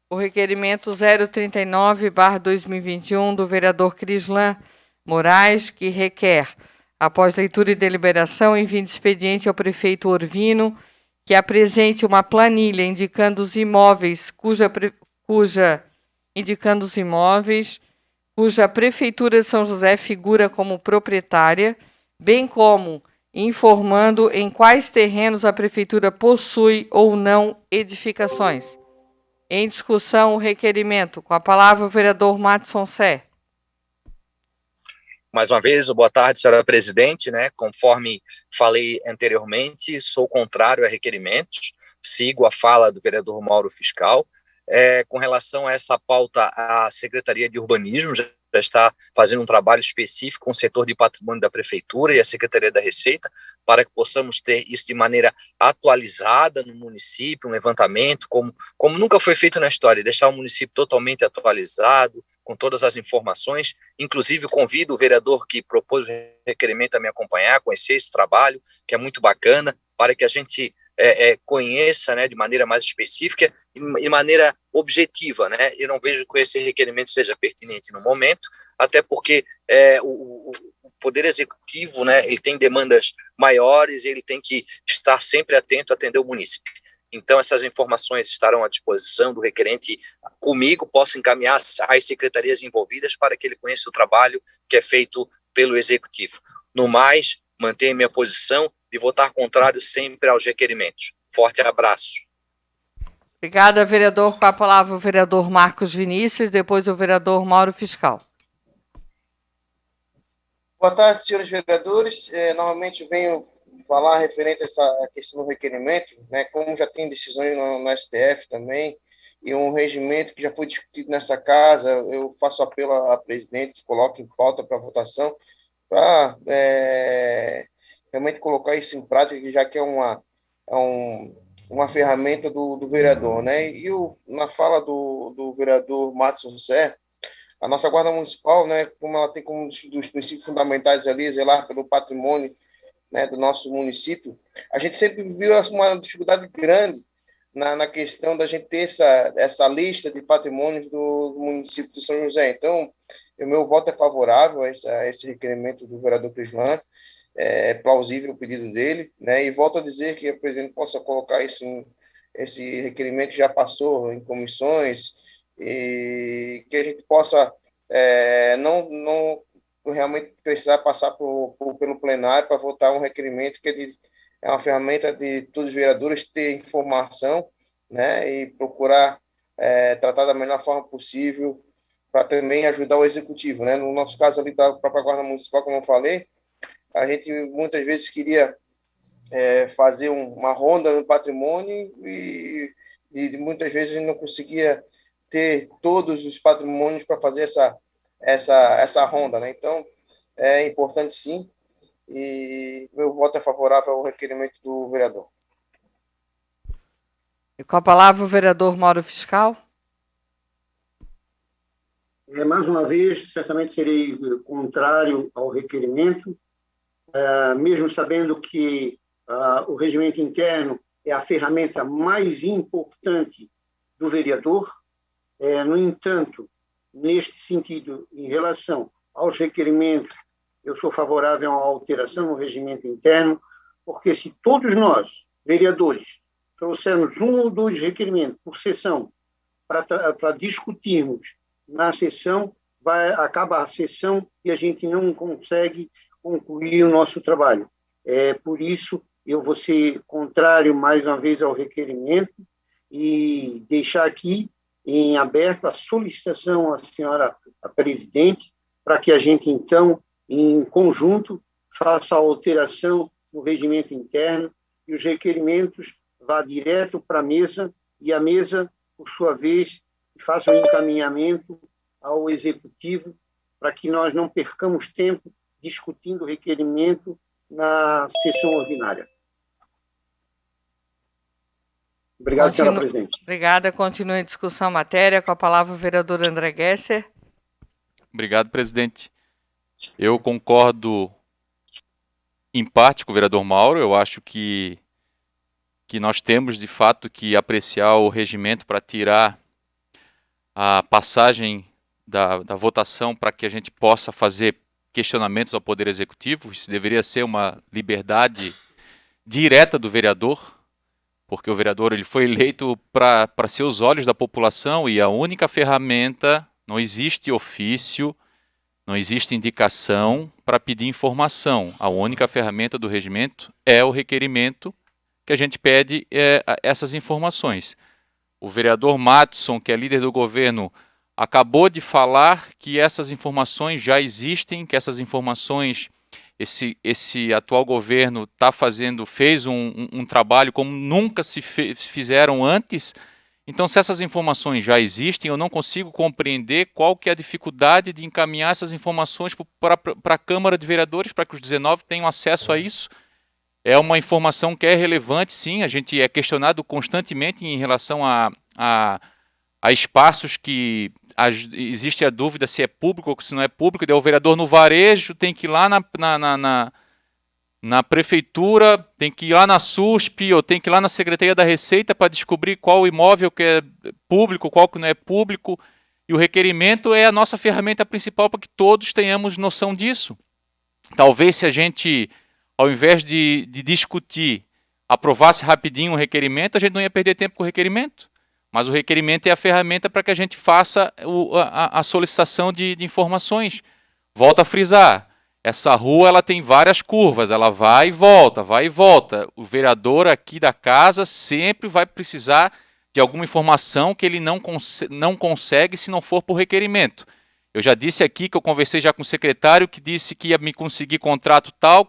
o requerimento 039/2021 do vereador Crislan Moraes, que requer, após leitura e deliberação, envio de expediente ao prefeito Orvino, que apresente uma planilha indicando os imóveis cuja Prefeitura de São José figura como proprietária, bem como informando em quais terrenos a Prefeitura possui ou não edificações. Em discussão, o requerimento. Com a palavra, o vereador Matson Sé. Mais uma vez, boa tarde, senhora presidente, né? Conforme falei anteriormente, sou contrário a requerimentos, sigo a fala do vereador Mauro Fiscal. Com relação a essa pauta, a Secretaria de Urbanismo já está fazendo um trabalho específico com o setor de patrimônio da Prefeitura e a Secretaria da Receita, para que possamos ter isso de maneira atualizada no município, um levantamento, como nunca foi feito na história, deixar o município totalmente atualizado, com todas as informações. Inclusive, convido o vereador que propôs o requerimento a me acompanhar, conhecer esse trabalho, que é muito bacana, para que a gente conheça, né, de maneira mais específica e de maneira objetiva, né? Eu não vejo que esse requerimento seja pertinente no momento, até porque o Poder Executivo, né, ele tem demandas maiores e ele tem que estar sempre atento a atender o município. Então, essas informações estarão à disposição do requerente comigo, posso encaminhar às secretarias envolvidas para que ele conheça o trabalho que é feito pelo Executivo. No mais, mantenho minha posição de votar contrário sempre aos requerimentos. Forte abraço. Obrigada, vereador. Com a palavra, o vereador Marcos Vinícius, depois o vereador Mauro Fiscal. Boa tarde, senhores vereadores. Novamente venho falar referente a essa questão do requerimento, né? Como já tem decisões no STF também, e um regimento que já foi discutido nessa casa, eu faço apelo à presidente que coloque em pauta para votação, para realmente colocar isso em prática, já que é uma ferramenta do vereador, né? E na fala do vereador Matson Sé, a nossa Guarda Municipal, né, como ela tem como dos princípios fundamentais ali, zelar pelo patrimônio, né, do nosso município, a gente sempre viu uma dificuldade grande na questão da gente ter essa lista de patrimônios do município de São José. Então, o meu voto é favorável a esse requerimento do vereador Crislan. É plausível o pedido dele, né? E volto a dizer que o presidente possa colocar isso esse requerimento já passou em comissões e que a gente possa não realmente precisar passar pelo plenário para votar um requerimento que é uma ferramenta de todos os vereadores ter informação, né? E procurar tratar da melhor forma possível para também ajudar o executivo, né? No nosso caso ali da própria Guarda Municipal, como eu falei, a gente muitas vezes queria fazer uma ronda no patrimônio e muitas vezes a gente não conseguia ter todos os patrimônios para fazer essa ronda, né? Então, é importante sim, e meu voto é favorável ao requerimento do vereador. E com a palavra o vereador Mauro Fiscal. Mais uma vez, certamente serei contrário ao requerimento, mesmo sabendo que o regimento interno é a ferramenta mais importante do vereador. No entanto, neste sentido, em relação aos requerimentos, eu sou favorável à alteração no regimento interno, porque se todos nós, vereadores, trouxermos 1 ou 2 requerimentos por sessão para discutirmos na sessão, acaba a sessão e a gente não consegue concluir o nosso trabalho. Por isso, eu vou ser contrário, mais uma vez, ao requerimento e deixar aqui em aberto a solicitação à senhora presidente para que a gente, então, em conjunto, faça a alteração no regimento interno e os requerimentos vá direto para a mesa e a mesa, por sua vez, faça um encaminhamento ao Executivo para que nós não percamos tempo discutindo o requerimento na sessão ordinária. Obrigado, senhora presidente. Obrigada. Continue a discussão matéria. Com a palavra o vereador André Gesser. Obrigado, presidente. Eu concordo em parte com o vereador Mauro. Eu acho que nós temos, de fato, que apreciar o regimento para tirar a passagem da votação para que a gente possa fazer questionamentos ao Poder Executivo. Isso deveria ser uma liberdade direta do vereador, porque o vereador ele foi eleito para ser os olhos da população e a única ferramenta, não existe ofício, não existe indicação para pedir informação. A única ferramenta do regimento é o requerimento que a gente pede essas informações. O vereador Matson, que é líder do governo, acabou de falar que essas informações já existem, que essas informações, esse atual governo fez um trabalho como nunca se fizeram antes. Então, se essas informações já existem, eu não consigo compreender qual que é a dificuldade de encaminhar essas informações para a Câmara de Vereadores, para que os 19 tenham acesso a isso. É uma informação que é relevante, sim, a gente é questionado constantemente em relação a espaços que existe a dúvida se é público ou se não é público. Daí o vereador no varejo tem que ir lá na prefeitura, tem que ir lá na SUSP ou tem que ir lá na Secretaria da Receita para descobrir qual imóvel que é público, qual que não é público. E o requerimento é a nossa ferramenta principal para que todos tenhamos noção disso. Talvez se a gente, ao invés de discutir, aprovasse rapidinho o requerimento, a gente não ia perder tempo com o requerimento. Mas o requerimento é a ferramenta para que a gente faça a solicitação de informações. Volto a frisar, essa rua ela tem várias curvas, ela vai e volta, vai e volta. O vereador aqui da casa sempre vai precisar de alguma informação que ele não consegue se não for por requerimento. Eu já disse aqui que eu conversei já com o secretário que disse que ia me conseguir contrato tal,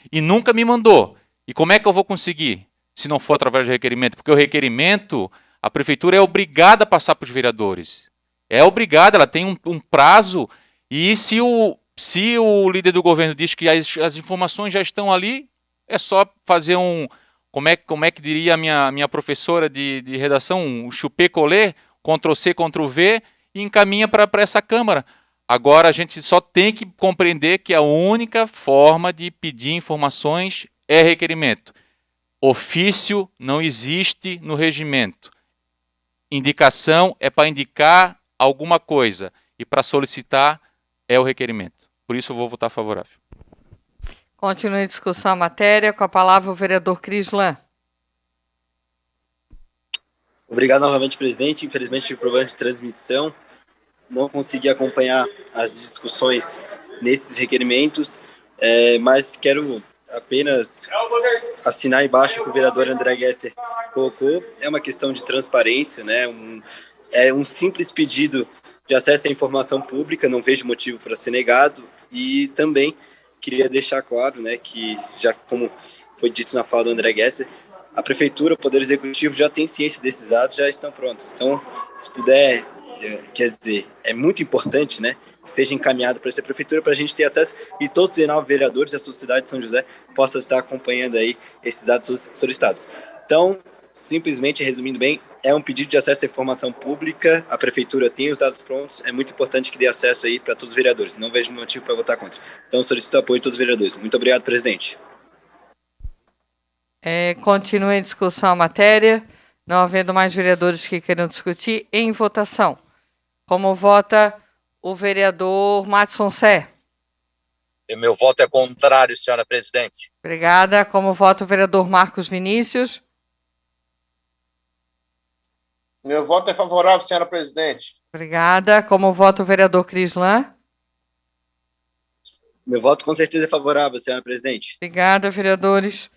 e nunca me mandou. E como é que eu vou conseguir? Se não for através do requerimento, porque o requerimento, a prefeitura é obrigada a passar para os vereadores. É obrigada, ela tem um prazo, e se o líder do governo diz que as informações já estão ali, é só fazer como é que diria a minha professora de redação, um chupê-colê, Ctrl-C, Ctrl-V, e encaminha para essa Câmara. Agora a gente só tem que compreender que a única forma de pedir informações é requerimento. Ofício não existe no regimento. Indicação é para indicar alguma coisa e para solicitar é o requerimento. Por isso eu vou votar favorável. Continue a discussão a matéria. Com a palavra o vereador Crislan. Obrigado novamente, presidente. Infelizmente tive problema de transmissão. Não consegui acompanhar as discussões nesses requerimentos, mas quero apenas assinar embaixo que o vereador André Gesser colocou. É uma questão de transparência, né? É um simples pedido de acesso à informação pública, não vejo motivo para ser negado. E também queria deixar claro, né, que já como foi dito na fala do André Gesser, a prefeitura, o Poder Executivo já tem ciência desses dados, já estão prontos. Então, se puder, quer dizer, é muito importante, né, que seja encaminhado para essa prefeitura para a gente ter acesso e todos os 19 vereadores da sociedade de São José possam estar acompanhando aí esses dados solicitados. Então, simplesmente, resumindo bem, é um pedido de acesso à informação pública, a prefeitura tem os dados prontos, é muito importante que dê acesso aí para todos os vereadores, não vejo motivo para votar contra. Então, solicito apoio de todos os vereadores. Muito obrigado, presidente. Continue a discussão a matéria, não havendo mais vereadores que queiram discutir, em votação. Como vota o vereador Matson Sé? Meu voto é contrário, senhora presidente. Obrigada. Como vota o vereador Marcos Vinícius? Meu voto é favorável, senhora presidente. Obrigada. Como vota o vereador Crislan? Meu voto com certeza é favorável, senhora presidente. Obrigada, vereadores.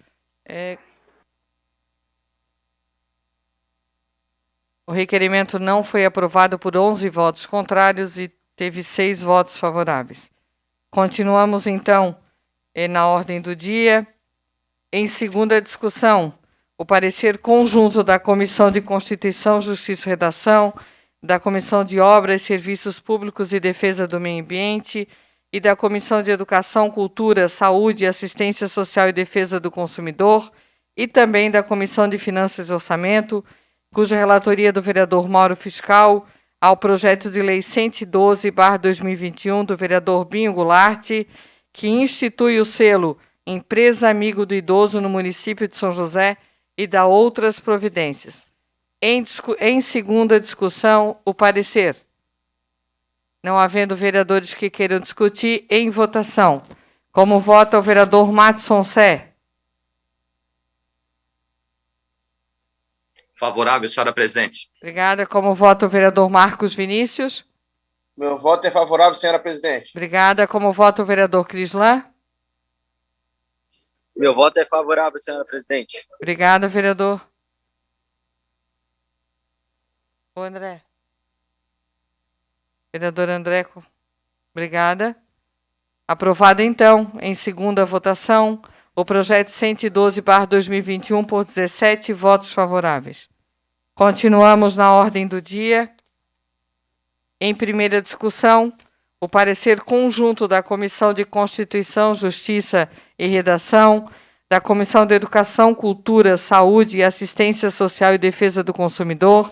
O requerimento não foi aprovado por 11 votos contrários e teve 6 votos favoráveis. Continuamos, então, na ordem do dia. Em segunda discussão, o parecer conjunto da Comissão de Constituição, Justiça e Redação, da Comissão de Obras, Serviços Públicos e Defesa do Meio Ambiente e da Comissão de Educação, Cultura, Saúde, Assistência Social e Defesa do Consumidor e também da Comissão de Finanças e Orçamento, cuja relatoria do vereador Mauro Fiscal, ao projeto de lei 112/2021 do vereador Binho Goulart, que institui o selo Empresa Amigo do Idoso no município de São José e dá outras providências. Em segunda discussão, o parecer. Não havendo vereadores que queiram discutir, em votação. Como vota o vereador Matson Sé? Favorável, senhora presidente. Obrigada. Como vota o vereador Marcos Vinícius? Meu voto é favorável, senhora presidente. Obrigada. Como vota o vereador Crislan? Meu voto é favorável, senhora presidente. Obrigada, vereador. O André. Vereador André. Obrigada. Aprovado, então, em segunda votação, o projeto 112/2021 por 17 votos favoráveis. Continuamos na ordem do dia. Em primeira discussão, o parecer conjunto da Comissão de Constituição, Justiça e Redação, da Comissão de Educação, Cultura, Saúde e Assistência Social e Defesa do Consumidor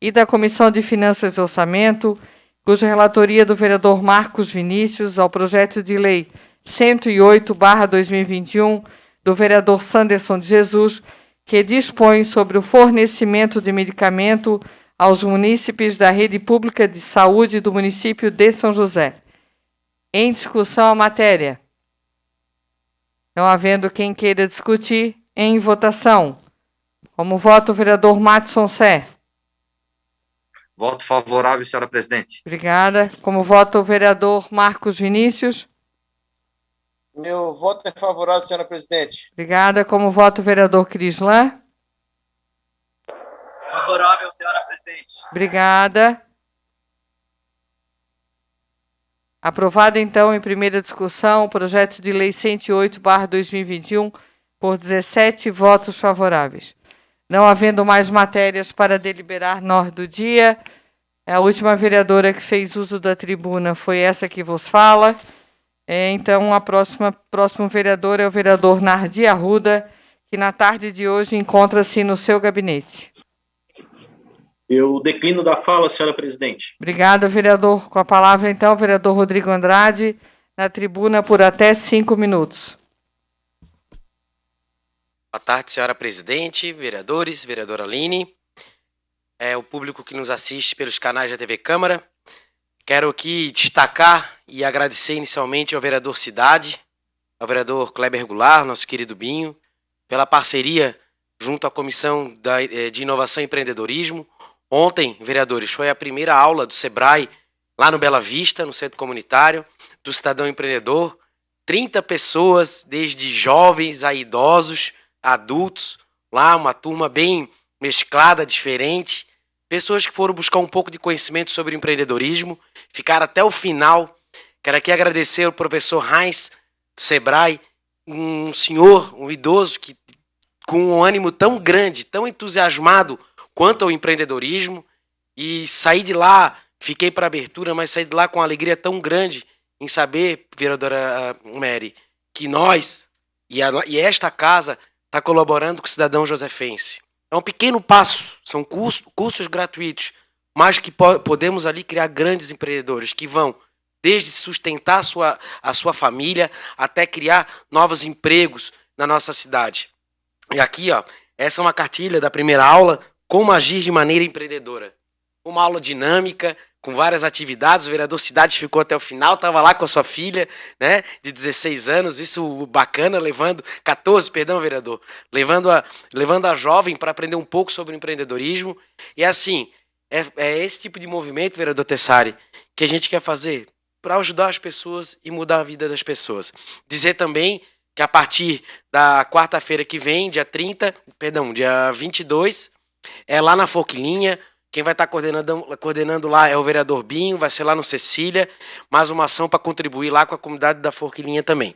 e da Comissão de Finanças e Orçamento, cuja relatoria do vereador Marcos Vinícius ao projeto de lei 108/2021 do vereador Sanderson de Jesus, que dispõe sobre o fornecimento de medicamento aos munícipes da rede pública de saúde do município de São José. Em discussão a matéria. Não havendo quem queira discutir, em votação. Como vota o vereador Matson Sé? Voto favorável, senhora presidente. Obrigada. Como vota o vereador Marcos Vinícius? Meu voto é favorável, senhora presidente. Obrigada. Como vota o vereador Crislan? Favorável, senhora presidente. Obrigada. Aprovado, então, em primeira discussão, o projeto de lei 108/2021 por 17 votos favoráveis. Não havendo mais matérias para deliberar na ordem do dia, a última vereadora que fez uso da tribuna foi essa que vos fala. Então, a próximo vereador é o vereador Nardi Arruda, que na tarde de hoje encontra-se no seu gabinete. Eu declino da fala, senhora presidente. Obrigada, vereador. Com a palavra, então, o vereador Rodrigo Andrade, na tribuna por até 5 minutos. Boa tarde, senhora presidente, vereadores, vereadora Aline, o público que nos assiste pelos canais da TV Câmara. Quero aqui destacar e agradecer inicialmente ao vereador Cidade, ao vereador Kleber Goulart, nosso querido Binho, pela parceria junto à Comissão de Inovação e Empreendedorismo. Ontem, vereadores, foi a primeira aula do Sebrae lá no Bela Vista, no Centro Comunitário, do Cidadão Empreendedor. 30 pessoas, desde jovens a idosos, adultos, lá uma turma bem mesclada, diferente. Pessoas que foram buscar um pouco de conhecimento sobre empreendedorismo, ficaram até o final. Quero aqui agradecer ao professor Heinz, do Sebrae, um senhor, um idoso, que com um ânimo tão grande, tão entusiasmado quanto ao empreendedorismo, e saí de lá, fiquei para abertura, mas saí de lá com uma alegria tão grande em saber, vereadora Mary, que nós e esta casa está colaborando com o cidadão josefense. É um pequeno passo, são cursos gratuitos, mas que podemos ali criar grandes empreendedores que vão desde sustentar a sua família até criar novos empregos na nossa cidade. E aqui, ó, essa é uma cartilha da primeira aula, como agir de maneira empreendedora. Uma aula dinâmica, com várias atividades. O vereador Cidade ficou até o final, estava lá com a sua filha, né, de 16 anos, isso bacana, levando 14, perdão, vereador, levando a jovem para aprender um pouco sobre empreendedorismo. E assim, é esse tipo de movimento, vereador Tessari, que a gente quer fazer para ajudar as pessoas e mudar a vida das pessoas. Dizer também que a partir da quarta-feira que vem, dia 22, é lá na Forquilinha. Quem vai estar coordenando lá é o vereador Binho, vai ser lá no Cecília, mais uma ação para contribuir lá com a comunidade da Forquilinha também.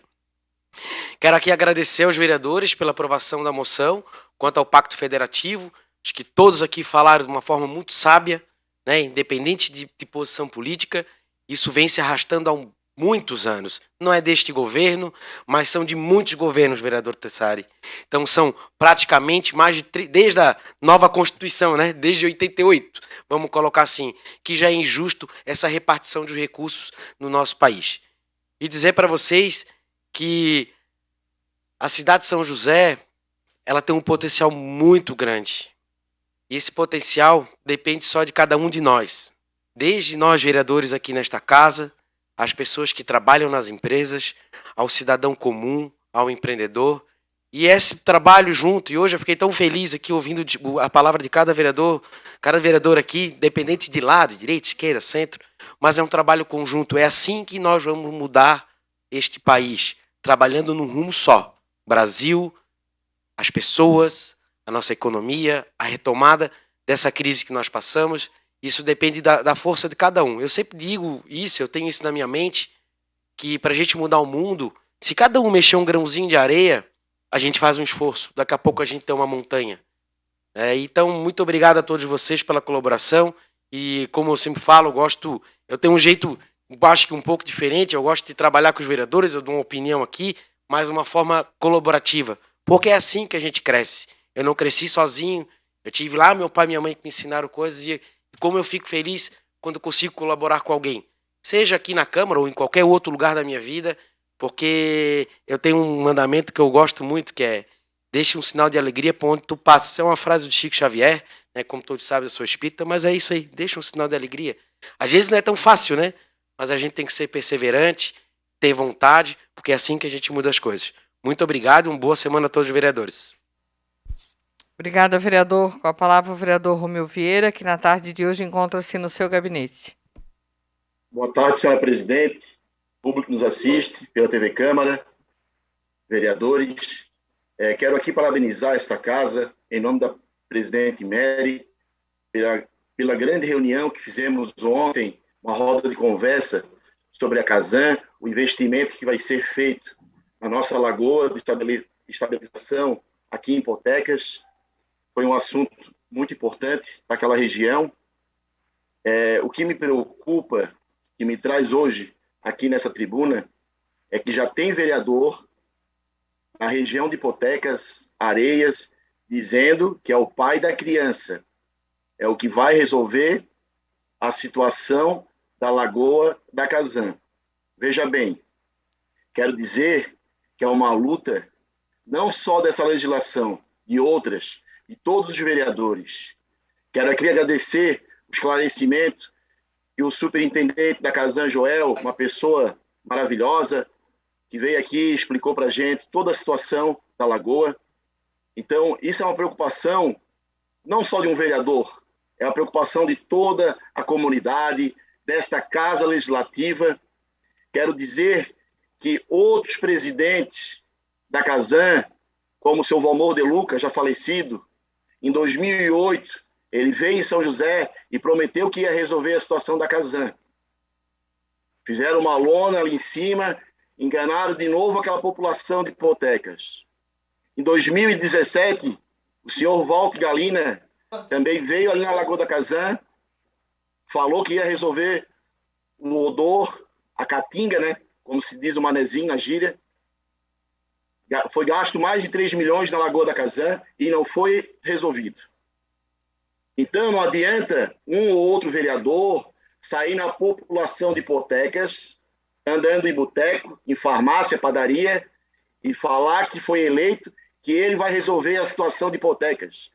Quero aqui agradecer aos vereadores pela aprovação da moção quanto ao Pacto Federativo. Acho que todos aqui falaram de uma forma muito sábia, né? Independente de posição política, isso vem se arrastando há muitos anos. Não é deste governo, mas são de muitos governos, vereador Tessari. Então são praticamente mais de desde a nova Constituição, né? Desde 88, vamos colocar assim, que já é injusto essa repartição de recursos no nosso país. E dizer para vocês que a cidade de São José, ela tem um potencial muito grande. E esse potencial depende só de cada um de nós. Desde nós, vereadores aqui nesta casa, as pessoas que trabalham nas empresas, ao cidadão comum, ao empreendedor. E esse trabalho junto, e hoje eu fiquei tão feliz aqui ouvindo a palavra de cada vereador aqui, independente de lado, direita, esquerda, centro, mas é um trabalho conjunto. É assim que nós vamos mudar este país, trabalhando num rumo só. Brasil, as pessoas, a nossa economia, a retomada dessa crise que nós passamos. Isso depende da força de cada um. Eu sempre digo isso, eu tenho isso na minha mente, que para a gente mudar o mundo, se cada um mexer um grãozinho de areia, a gente faz um esforço. Daqui a pouco a gente tem uma montanha. Então, muito obrigado a todos vocês pela colaboração. E como eu sempre falo, eu tenho um jeito, acho que um pouco diferente, eu gosto de trabalhar com os vereadores, eu dou uma opinião aqui, mas uma forma colaborativa. Porque é assim que a gente cresce. Eu não cresci sozinho, eu tive lá meu pai e minha mãe que me ensinaram coisas e como eu fico feliz quando eu consigo colaborar com alguém. Seja aqui na Câmara ou em qualquer outro lugar da minha vida, porque eu tenho um mandamento que eu gosto muito, que é deixe um sinal de alegria por onde tu passa. Isso é uma frase do Chico Xavier, né? Como todos sabem, eu sou espírita, mas é isso aí, deixa um sinal de alegria. Às vezes não é tão fácil, né? Mas a gente tem que ser perseverante, ter vontade, porque é assim que a gente muda as coisas. Muito obrigado e uma boa semana a todos os vereadores. Obrigada, vereador. Com a palavra o vereador Romeu Vieira, que na tarde de hoje encontra-se no seu gabinete. Boa tarde, senhora presidente, público que nos assiste pela TV Câmara, vereadores. Quero aqui parabenizar esta casa, em nome da presidente Mary, pela grande reunião que fizemos ontem, uma roda de conversa sobre a Casan, o investimento que vai ser feito na nossa lagoa de estabilização aqui em Hipotecas. Foi um assunto muito importante para aquela região. O que me preocupa, que me traz hoje aqui nessa tribuna, é que já tem vereador na região de Hipotecas, Areias, dizendo que é o pai da criança, é o que vai resolver a situação da Lagoa da Casan. Veja bem, quero dizer que é uma luta não só dessa legislação, de outras, de todos os vereadores. Quero aqui agradecer o esclarecimento que o superintendente da Casan, Joel, uma pessoa maravilhosa, que veio aqui e explicou para a gente toda a situação da Lagoa. Então, isso é uma preocupação não só de um vereador, é uma preocupação de toda a comunidade, desta Casa Legislativa. Quero dizer que outros presidentes da Casan, como o seu Valmor de Luca, já falecido, em 2008, ele veio em São José e prometeu que ia resolver a situação da Casan. Fizeram uma lona ali em cima, enganaram de novo aquela população de Hipotecas. Em 2017, o senhor Walter Galina também veio ali na Lagoa da Casan, falou que ia resolver o odor, a caatinga, né? Como se diz o manezinho na gíria. Foi gasto mais de 3 milhões na Lagoa da Casan e não foi resolvido. Então, não adianta um ou outro vereador sair na população de Hipotecas, andando em boteco, em farmácia, padaria, e falar que foi eleito, que ele vai resolver a situação de Hipotecas.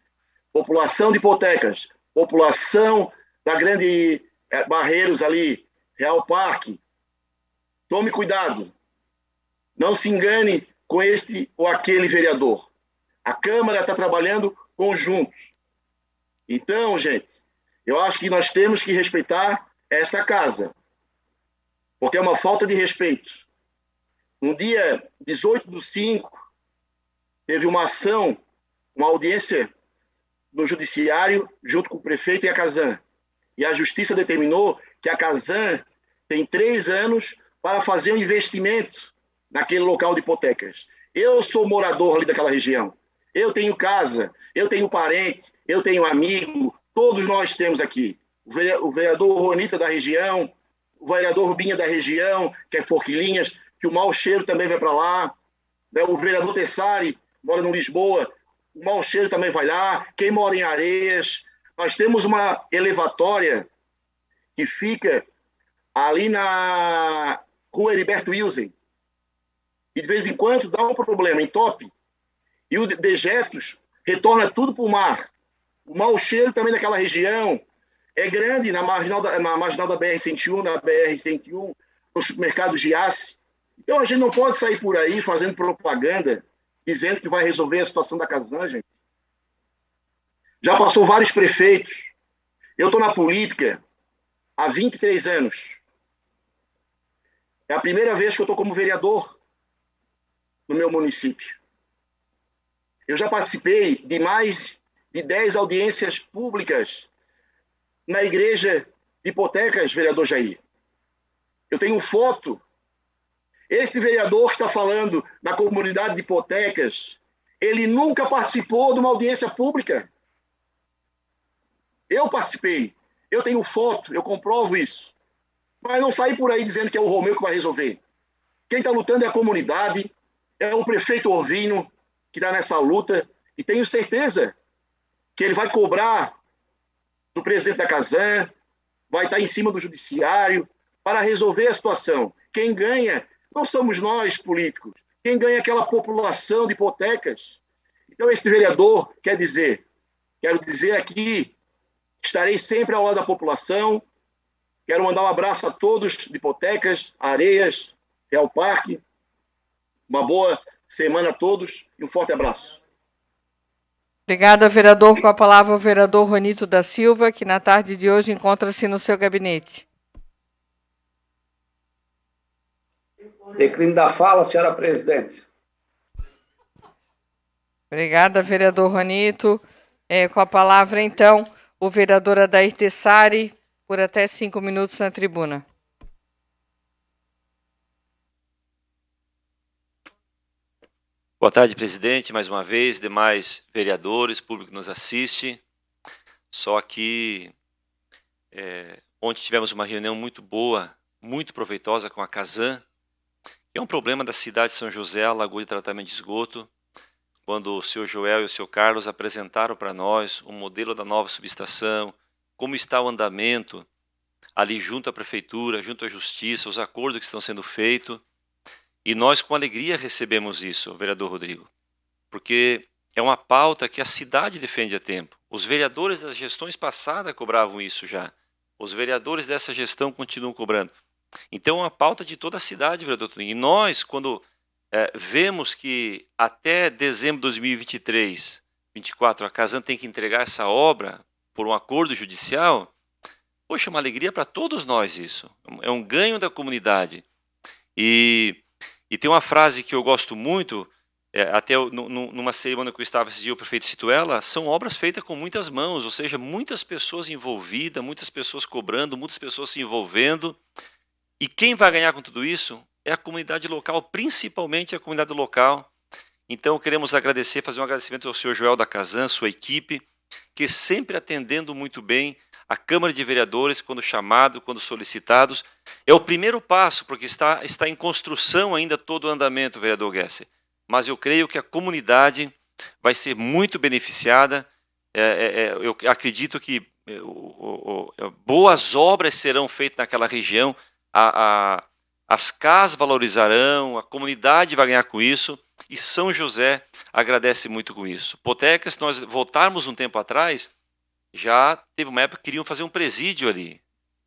População de Hipotecas, população da Grande Barreiros ali, Real Parque. Tome cuidado. Não se engane com este ou aquele vereador. A Câmara está trabalhando conjunto. Então, gente, eu acho que nós temos que respeitar esta casa, porque é uma falta de respeito. No dia 18/5, teve uma ação, uma audiência no Judiciário, junto com o prefeito e a Casan. E a Justiça determinou que a Casan tem 3 anos para fazer um investimento naquele local de Hipotecas. Eu sou morador ali daquela região. Eu tenho casa, eu tenho parente, eu tenho amigo, todos nós temos aqui. o vereador Ronita da região, o vereador Rubinha da região, que é Forquilinhas, que o mau cheiro também vai para lá, né? O vereador Tessari mora no Lisboa, o mau cheiro também vai lá, quem mora em Areias. Nós temos uma elevatória que fica ali na rua Heriberto Wilson, e de vez em quando dá um problema, entope, e o dejetos retorna tudo para o mar. O mau cheiro também daquela região é grande, na marginal da BR-101, na BR-101, no supermercado Giasse. Então a gente não pode sair por aí fazendo propaganda, dizendo que vai resolver a situação da Casan, gente. Já passou vários prefeitos. Eu estou na política há 23 anos. É a primeira vez que eu estou como vereador no meu município. Eu já participei de mais de 10 audiências públicas na igreja de Hipotecas, vereador Jair. Eu tenho foto. Este vereador que está falando na comunidade de Hipotecas, ele nunca participou de uma audiência pública. Eu participei. Eu tenho foto, eu comprovo isso. Mas não sair por aí dizendo que é o Romeu que vai resolver. Quem está lutando é a comunidade, é o prefeito Orvino, que está nessa luta, e tenho certeza que ele vai cobrar do presidente da Casan, vai estar em cima do judiciário para resolver a situação. Quem ganha não somos nós, políticos. Quem ganha é aquela população de Hipotecas. Então, esse vereador quero dizer aqui, estarei sempre ao lado da população. Quero mandar um abraço a todos de Hipotecas, Areias, Real Parque. Uma boa semana a todos e um forte abraço. Obrigada, vereador. Com a palavra o vereador Ronito da Silva, que na tarde de hoje encontra-se no seu gabinete. Declínio da fala, senhora presidente. Obrigada, vereador Ronito. Com a palavra, então, o vereador Adair Tessari, por até 5 minutos na tribuna. Boa tarde, presidente, mais uma vez, demais vereadores, público que nos assiste. Só que ontem tivemos uma reunião muito boa, muito proveitosa com a Casan, que é um problema da cidade de São José, a Lagoa de Tratamento de Esgoto, quando o senhor Joel e o senhor Carlos apresentaram para nós o modelo da nova subestação, como está o andamento ali junto à prefeitura, junto à justiça, os acordos que estão sendo feitos. E nós, com alegria, recebemos isso, vereador Rodrigo, porque é uma pauta que a cidade defende há tempo. Os vereadores das gestões passadas cobravam isso já. Os vereadores dessa gestão continuam cobrando. Então, é uma pauta de toda a cidade, vereador Toninho. E nós, quando vemos que até dezembro de 2023, 2024, a Casan tem que entregar essa obra por um acordo judicial, poxa, é uma alegria para todos nós isso. É um ganho da comunidade. E tem uma frase que eu gosto muito, até numa cerimônia que eu estava esse dia, o prefeito citou ela, são obras feitas com muitas mãos, ou seja, muitas pessoas envolvidas, muitas pessoas cobrando, muitas pessoas se envolvendo. E quem vai ganhar com tudo isso é a comunidade local, principalmente a comunidade local. Então, queremos agradecer, fazer um agradecimento ao senhor Joel da Casan, sua equipe, que sempre atendendo muito bem a Câmara de Vereadores, quando chamado, quando solicitados. É o primeiro passo, porque está em construção ainda todo o andamento, vereador Gesser. Mas eu creio que a comunidade vai ser muito beneficiada. Eu acredito que boas obras serão feitas naquela região, as casas valorizarão, a comunidade vai ganhar com isso, e São José agradece muito com isso. Hipotecas, se nós voltarmos um tempo atrás, já teve uma época que queriam fazer um presídio ali.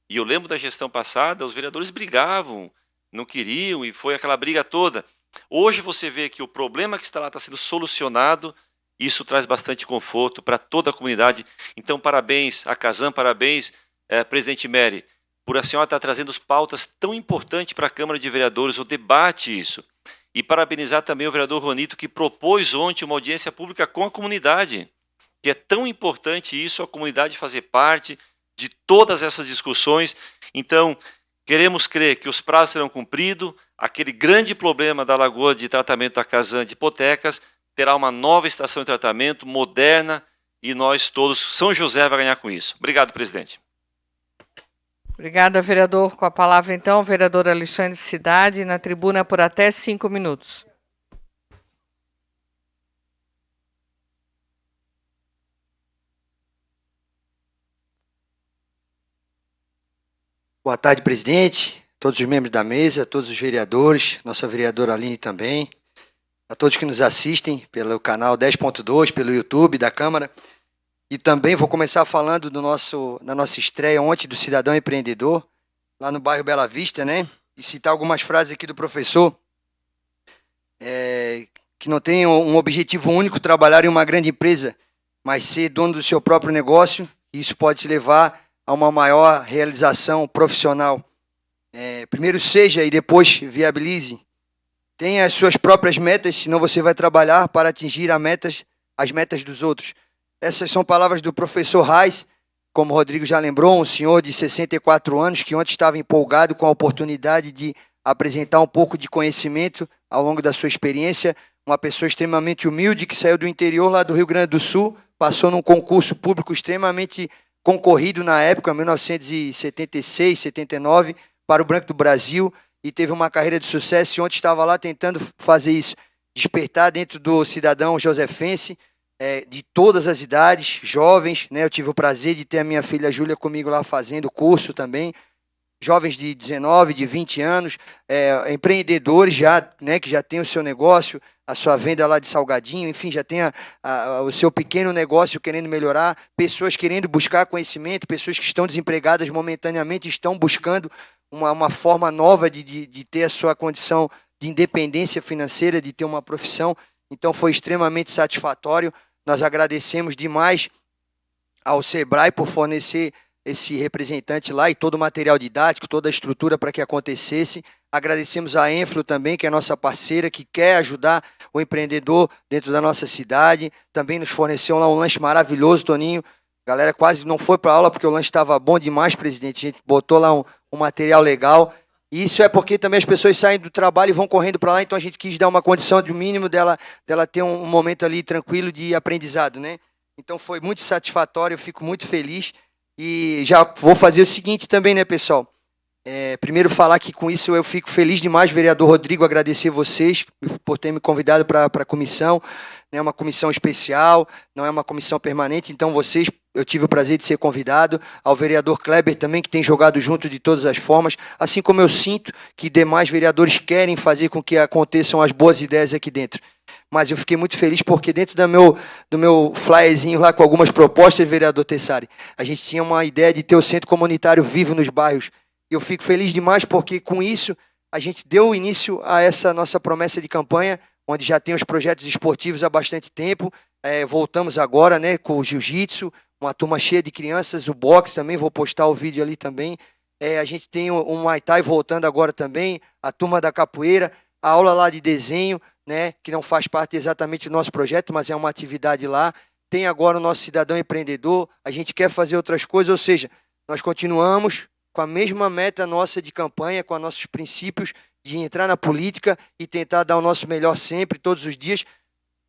E eu lembro da gestão passada, os vereadores brigavam, não queriam, e foi aquela briga toda. Hoje você vê que o problema que está lá está sendo solucionado, e isso traz bastante conforto para toda a comunidade. Então, parabéns à Casan, parabéns, presidente Mary, por a senhora estar trazendo pautas tão importantes para a Câmara de Vereadores, o debate isso. E parabenizar também o vereador Ronito, que propôs ontem uma audiência pública com a comunidade, que é tão importante isso, a comunidade fazer parte de todas essas discussões. Então, queremos crer que os prazos serão cumpridos, aquele grande problema da Lagoa de Tratamento da Casan de Hipotecas terá uma nova estação de tratamento, moderna, e nós todos, São José vai ganhar com isso. Obrigado, presidente. Obrigada, vereador. Com a palavra, então, o vereador Alexandre Cidade, na tribuna por até 5 minutos. Boa tarde, presidente, todos os membros da mesa, todos os vereadores, nossa vereadora Aline também, a todos que nos assistem pelo canal 10.2, pelo YouTube da Câmara. E também vou começar falando da nossa estreia ontem do Cidadão Empreendedor, lá no bairro Bela Vista, né? E citar algumas frases aqui do professor, que não tem um objetivo único, trabalhar em uma grande empresa, mas ser dono do seu próprio negócio. Isso pode te levar a uma maior realização profissional. Primeiro seja e depois viabilize. Tenha as suas próprias metas, senão você vai trabalhar para atingir as metas dos outros. Essas são palavras do professor Reis, como o Rodrigo já lembrou, um senhor de 64 anos que ontem estava empolgado com a oportunidade de apresentar um pouco de conhecimento ao longo da sua experiência. Uma pessoa extremamente humilde que saiu do interior lá do Rio Grande do Sul, passou num concurso público extremamente concorrido na época, 1976, 79, para o Banco do Brasil, e teve uma carreira de sucesso, e ontem estava lá tentando fazer isso, despertar dentro do cidadão josefense, de todas as idades, jovens, né? Eu tive o prazer de ter a minha filha Júlia comigo lá fazendo curso também, jovens de 19, de 20 anos, empreendedores já, né, que já têm o seu negócio, a sua venda lá de salgadinho, enfim, já tem o seu pequeno negócio querendo melhorar, pessoas querendo buscar conhecimento, pessoas que estão desempregadas momentaneamente, estão buscando uma forma nova de ter a sua condição de independência financeira, de ter uma profissão. Então foi extremamente satisfatório. Nós agradecemos demais ao Sebrae por fornecer esse representante lá e todo o material didático, toda a estrutura para que acontecesse. Agradecemos a Enflo também, que é a nossa parceira, que quer ajudar o empreendedor dentro da nossa cidade. Também nos forneceu lá um lanche maravilhoso, Toninho. A galera quase não foi para aula porque o lanche estava bom demais, presidente. A gente botou lá um material legal. E isso é porque também as pessoas saem do trabalho e vão correndo para lá, então a gente quis dar uma condição de mínimo dela ter um momento ali tranquilo de aprendizado, né? Então foi muito satisfatório, eu fico muito feliz. E já vou fazer o seguinte também, né, pessoal? Primeiro falar que com isso eu fico feliz demais, vereador Rodrigo, agradecer vocês por ter me convidado para a comissão. É uma comissão especial, não é uma comissão permanente, então vocês, eu tive o prazer de ser convidado, ao vereador Kleber também, que tem jogado junto de todas as formas, assim como eu sinto que demais vereadores querem fazer com que aconteçam as boas ideias aqui dentro. Mas eu fiquei muito feliz porque dentro do meu flyerzinho lá com algumas propostas, vereador Tessari, a gente tinha uma ideia de ter o centro comunitário vivo nos bairros. Eu fico feliz demais porque com isso a gente deu início a essa nossa promessa de campanha, onde já tem os projetos esportivos há bastante tempo. Voltamos agora, né, com o jiu-jitsu, uma turma cheia de crianças, o boxe também, vou postar o vídeo ali também. A gente tem o Muay Thai voltando agora também, a turma da capoeira, a aula lá de desenho, né, que não faz parte exatamente do nosso projeto, mas é uma atividade lá. Tem agora o nosso cidadão empreendedor, a gente quer fazer outras coisas, ou seja, nós continuamos com a mesma meta nossa de campanha, com os nossos princípios de entrar na política e tentar dar o nosso melhor sempre, todos os dias,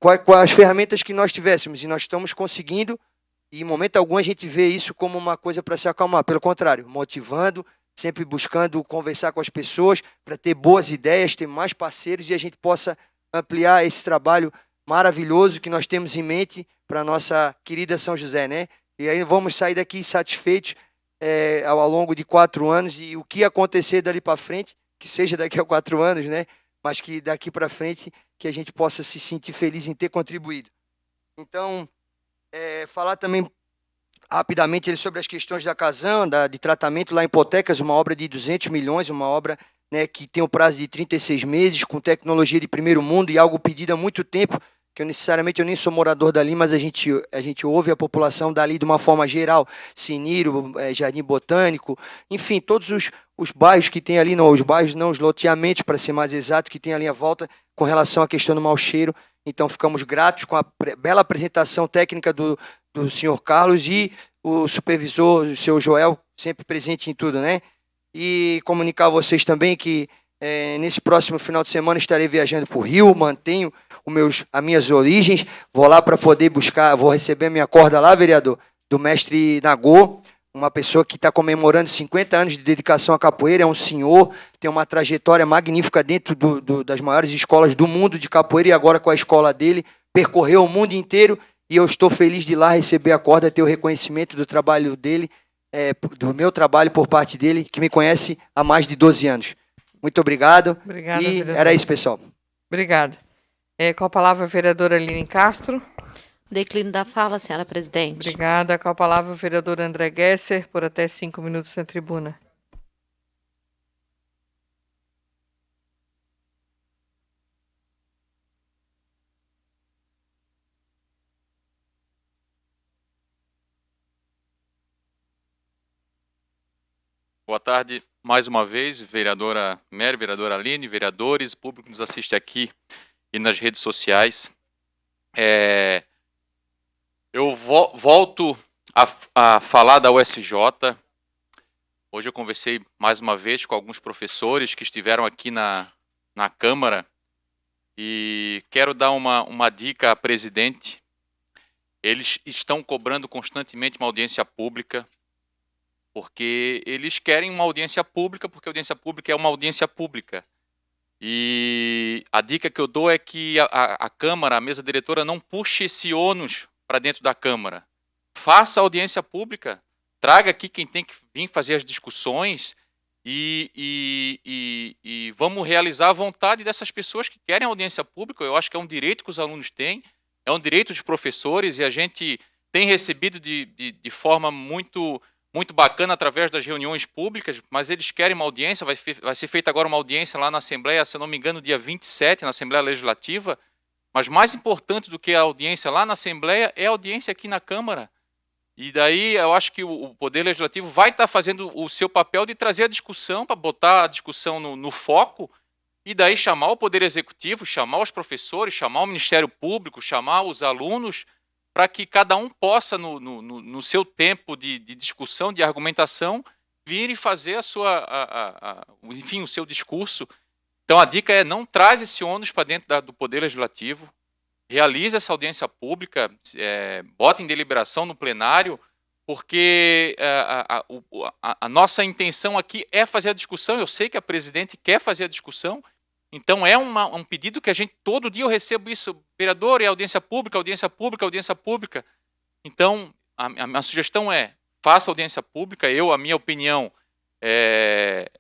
com as ferramentas que nós tivéssemos. E nós estamos conseguindo, e em momento algum a gente vê isso como uma coisa para se acalmar. Pelo contrário, motivando, sempre buscando conversar com as pessoas para ter boas ideias, ter mais parceiros e a gente possa ampliar esse trabalho maravilhoso que nós temos em mente para a nossa querida São José, né? E aí vamos sair daqui satisfeitos ao longo de 4 anos e o que acontecer dali para frente, que seja daqui a 4 anos, né? Mas que daqui para frente que a gente possa se sentir feliz em ter contribuído. Então, falar também rapidamente sobre as questões da Casan, de tratamento lá em Hipotecas, uma obra de 200 milhões, uma obra, né, que tem um prazo de 36 meses, com tecnologia de primeiro mundo e algo pedido há muito tempo, que eu nem sou morador dali, mas a gente ouve a população dali de uma forma geral, Siniro, Jardim Botânico, enfim, todos os bairros que tem ali, os loteamentos, para ser mais exato, que tem ali à volta com relação à questão do mau cheiro. Então, ficamos gratos com a bela apresentação técnica do senhor Carlos e o supervisor, o senhor Joel, sempre presente em tudo, né? E comunicar a vocês também que nesse próximo final de semana estarei viajando para o Rio, mantenho as minhas origens, vou lá para poder buscar, vou receber minha corda lá, vereador, do mestre Nagô, uma pessoa que está comemorando 50 anos de dedicação à capoeira, é um senhor, tem uma trajetória magnífica dentro das maiores escolas do mundo de capoeira e agora com a escola dele, percorreu o mundo inteiro e eu estou feliz de ir lá receber a corda, ter o reconhecimento do trabalho dele, do meu trabalho por parte dele, que me conhece há mais de 12 anos. Muito obrigado. Obrigada, e vereador. era isso, pessoal. Obrigada. Com a palavra a vereadora Aline Castro. Declínio da fala, senhora presidente. Obrigada. Com a palavra o vereador André Gesser, por até 5 minutos na tribuna. Boa tarde, mais uma vez, vereadora Mary, vereadora Aline, vereadores, público que nos assiste aqui e nas redes sociais. Eu volto a falar da USJ. Hoje eu conversei mais uma vez com alguns professores que estiveram aqui na Câmara e quero dar uma dica à presidente. Eles estão cobrando constantemente uma audiência pública, porque eles querem uma audiência pública, porque a audiência pública é uma audiência pública. E a dica que eu dou é que a Câmara, a mesa diretora, não puxe esse ônus para dentro da Câmara. Faça a audiência pública, traga aqui quem tem que vir fazer as discussões e vamos realizar a vontade dessas pessoas que querem audiência pública. Eu acho que é um direito que os alunos têm, é um direito dos professores e a gente tem recebido de forma muito bacana através das reuniões públicas, mas eles querem uma audiência, vai ser feita agora uma audiência lá na Assembleia, se eu não me engano, dia 27, na Assembleia Legislativa, mas mais importante do que a audiência lá na Assembleia é a audiência aqui na Câmara. E daí eu acho que o Poder Legislativo vai estar fazendo o seu papel de trazer a discussão, para botar a discussão no foco, e daí chamar o Poder Executivo, chamar os professores, chamar o Ministério Público, chamar os alunos, para que cada um possa, no seu tempo de discussão, de argumentação, vir e fazer enfim, o seu discurso. Então a dica é: não traz esse ônus para dentro do Poder Legislativo, realize essa audiência pública, bota em deliberação no plenário, porque a nossa intenção aqui é fazer a discussão. Eu sei que a presidente quer fazer a discussão, então é um pedido que a gente, todo dia eu recebo isso: vereador, é audiência pública, audiência pública, audiência pública. Então, a minha sugestão é: faça audiência pública. A minha opinião,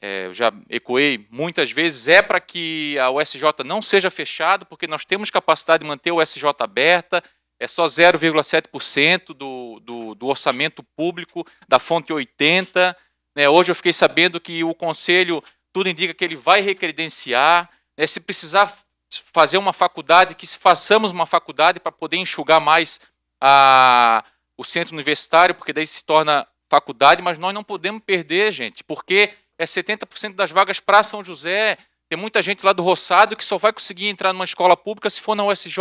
eu já ecoei muitas vezes, é para que a USJ não seja fechada, porque nós temos capacidade de manter o USJ aberta, é só 0,7% do orçamento público da fonte 80. Né? Hoje eu fiquei sabendo que o Conselho, tudo indica que ele vai recredenciar. Se precisar fazer uma faculdade, que façamos uma faculdade para poder enxugar mais o centro universitário, porque daí se torna faculdade, mas nós não podemos perder, gente, porque é 70% das vagas para São José. Tem muita gente lá do Roçado que só vai conseguir entrar numa escola pública se for na USJ.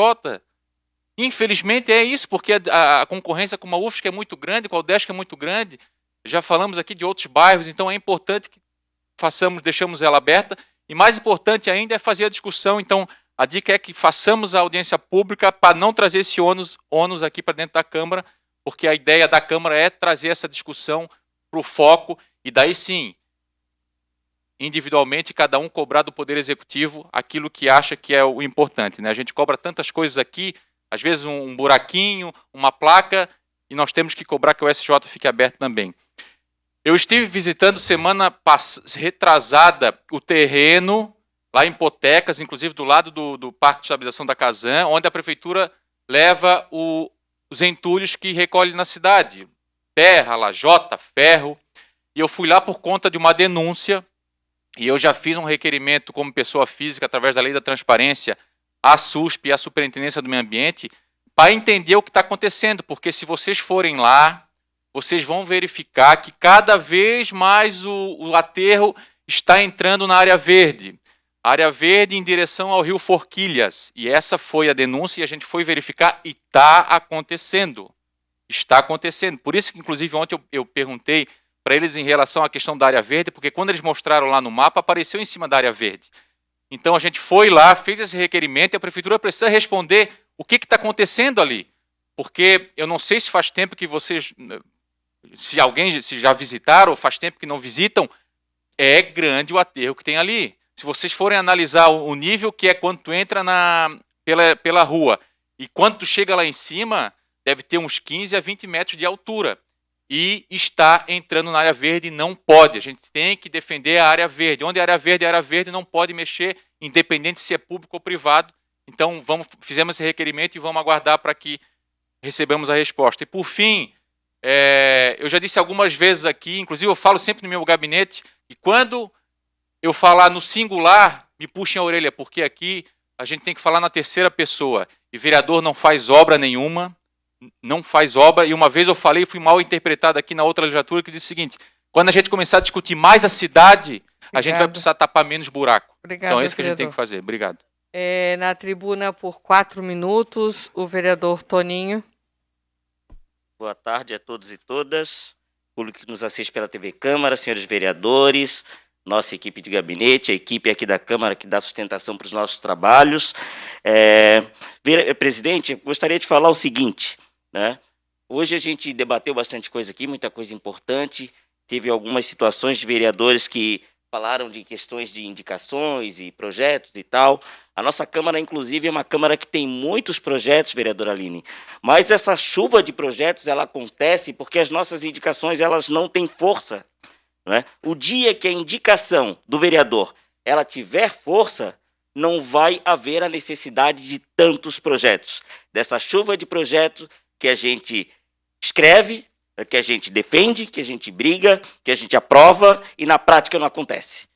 Infelizmente é isso, porque a concorrência com a UFSC é muito grande, com a UDESC é muito grande. Já falamos aqui de outros bairros, então é importante que deixamos ela aberta. E mais importante ainda é fazer a discussão. Então, a dica é que façamos a audiência pública para não trazer esse ônus aqui para dentro da Câmara, porque a ideia da Câmara é trazer essa discussão para o foco, e daí sim, individualmente, cada um cobrar do Poder Executivo aquilo que acha que é o importante. Né? A gente cobra tantas coisas aqui, às vezes um buraquinho, uma placa, e nós temos que cobrar que o SJ fique aberto também. Eu estive visitando semana retrasada o terreno, lá em Potecas, inclusive do lado do Parque de Estabilização da Casan, onde a Prefeitura leva os entulhos que recolhe na cidade. Terra, lajota, ferro. E eu fui lá por conta de uma denúncia, e eu já fiz um requerimento como pessoa física, através da Lei da Transparência, à SUSP e à Superintendência do Meio Ambiente, para entender o que está acontecendo, porque se vocês forem lá, vocês vão verificar que cada vez mais o aterro está entrando na área verde. Área verde em direção ao Rio Forquilhas. E essa foi a denúncia e a gente foi verificar e está acontecendo. Está acontecendo. Por isso que, inclusive, ontem eu perguntei para eles em relação à questão da área verde, porque quando eles mostraram lá no mapa, apareceu em cima da área verde. Então a gente foi lá, fez esse requerimento e a Prefeitura precisa responder o que está acontecendo ali. Porque eu não sei se faz tempo que vocês se já visitaram ou faz tempo que não visitam, é grande o aterro que tem ali. Se vocês forem analisar o nível que é quando tu entra pela rua e quando tu chega lá em cima, deve ter uns 15 a 20 metros de altura. E está entrando na área verde, não pode. A gente tem que defender a área verde. Onde é área verde não pode mexer, independente se é público ou privado. Então, fizemos esse requerimento e vamos aguardar para que recebamos a resposta. E, por fim, eu já disse algumas vezes aqui, inclusive eu falo sempre no meu gabinete, que quando eu falar no singular, me puxem a orelha, porque aqui a gente tem que falar na terceira pessoa. E vereador não faz obra nenhuma, não faz obra. E uma vez eu falei, fui mal interpretado aqui na outra legislatura, que disse o seguinte: quando a gente começar a discutir mais a cidade, a gente vai precisar tapar menos buraco. Obrigado, então é isso que a gente vereador. tem que fazer. Obrigado. Na tribuna, por 4 minutos, o vereador Toninho. Boa tarde a todos e todas, público que nos assiste pela TV Câmara, senhores vereadores, nossa equipe de gabinete, a equipe aqui da Câmara que dá sustentação para os nossos trabalhos. Presidente, gostaria de falar o seguinte, né? Hoje a gente debateu bastante coisa aqui, muita coisa importante, teve algumas situações de vereadores que falaram de questões de indicações e projetos e tal. A nossa Câmara, inclusive, é uma Câmara que tem muitos projetos, vereadora Aline, mas essa chuva de projetos, ela acontece porque as nossas indicações, elas não têm força, não é? O dia que a indicação do vereador, ela tiver força, não vai haver a necessidade de tantos projetos. Dessa chuva de projetos que a gente escreve, que a gente defende, que a gente briga, que a gente aprova e na prática não acontece.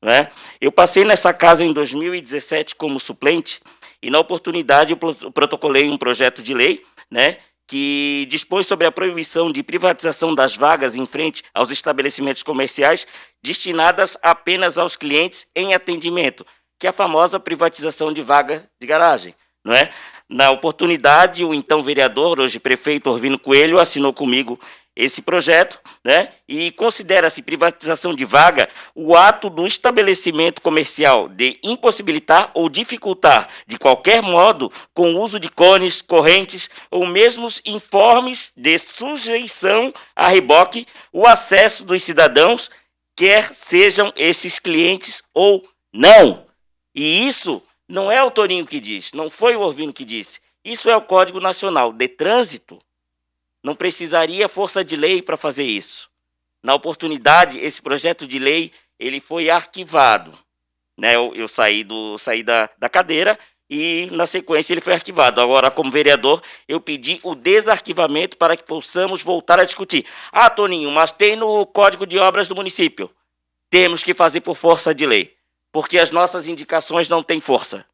Né? Eu passei nessa casa em 2017 como suplente e na oportunidade eu protocolei um projeto de lei, né, que dispôs sobre a proibição de privatização das vagas em frente aos estabelecimentos comerciais destinadas apenas aos clientes em atendimento, que é a famosa privatização de vaga de garagem. Não é? Na oportunidade, o então vereador, hoje prefeito Orvino Coelho, assinou comigo esse projeto, né? E considera-se privatização de vaga o ato do estabelecimento comercial de impossibilitar ou dificultar, de qualquer modo, com o uso de cones, correntes ou mesmo informes de sujeição a reboque, o acesso dos cidadãos, quer sejam esses clientes ou não. E isso não é o Toninho que diz, não foi o Orvino que disse. Isso é o Código Nacional de Trânsito. Não precisaria força de lei para fazer isso. Na oportunidade, esse projeto de lei ele foi arquivado. Né? Eu saí da cadeira e, na sequência, ele foi arquivado. Agora, como vereador, eu pedi o desarquivamento para que possamos voltar a discutir. Ah, Toninho, mas tem no Código de Obras do município. Temos que fazer por força de lei, porque as nossas indicações não têm força.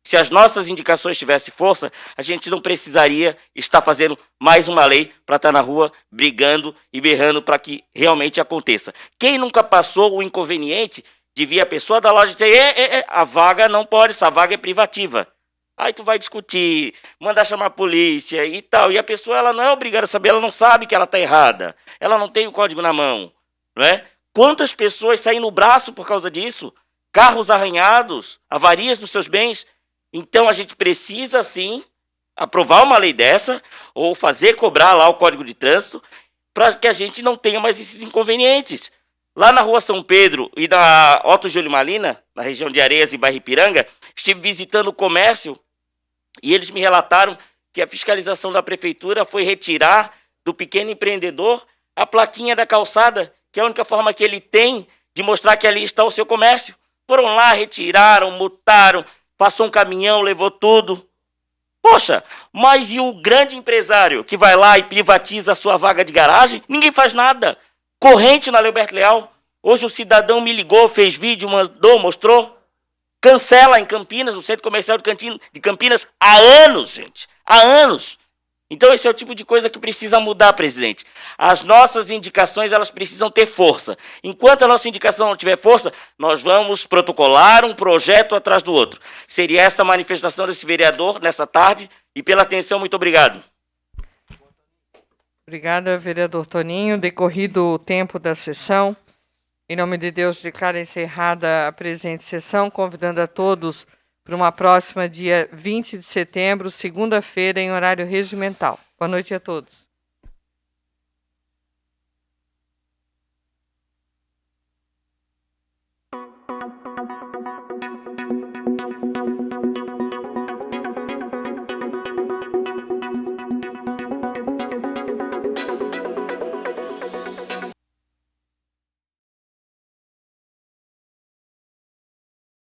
Se as nossas indicações tivessem força, a gente não precisaria estar fazendo mais uma lei para estar na rua brigando e berrando para que realmente aconteça. Quem nunca passou o inconveniente de vir a pessoa da loja e dizer a vaga não pode, essa vaga é privativa. Aí tu vai discutir, mandar chamar a polícia e tal. E a pessoa ela não é obrigada a saber, ela não sabe que ela está errada. Ela não tem o código na mão. Não é? Quantas pessoas saem no braço por causa disso? Carros arranhados, avarias dos seus bens. Então, a gente precisa, sim, aprovar uma lei dessa ou fazer cobrar lá o Código de Trânsito para que a gente não tenha mais esses inconvenientes. Lá na Rua São Pedro e na Otto Júlio Malina, na região de Areias e bairro Ipiranga, estive visitando o comércio e eles me relataram que a fiscalização da prefeitura foi retirar do pequeno empreendedor a plaquinha da calçada, que é a única forma que ele tem de mostrar que ali está o seu comércio. Foram lá, retiraram, multaram, passou um caminhão, levou tudo. Poxa, mas e o grande empresário que vai lá e privatiza a sua vaga de garagem? Ninguém faz nada. Corrente na Leoberto Leal. Hoje um cidadão me ligou, fez vídeo, mandou, mostrou. Cancela em Campinas, no Centro Comercial de Campinas, há anos, gente. Há anos. Então esse é o tipo de coisa que precisa mudar, presidente. As nossas indicações, elas precisam ter força. Enquanto a nossa indicação não tiver força, nós vamos protocolar um projeto atrás do outro. Seria essa a manifestação desse vereador nessa tarde. E pela atenção, muito obrigado. Obrigada, vereador Toninho. Decorrido o tempo da sessão, em nome de Deus, declaro encerrada a presente sessão, convidando a todos para uma próxima dia 20 de setembro, segunda-feira, em horário regimental. Boa noite a todos.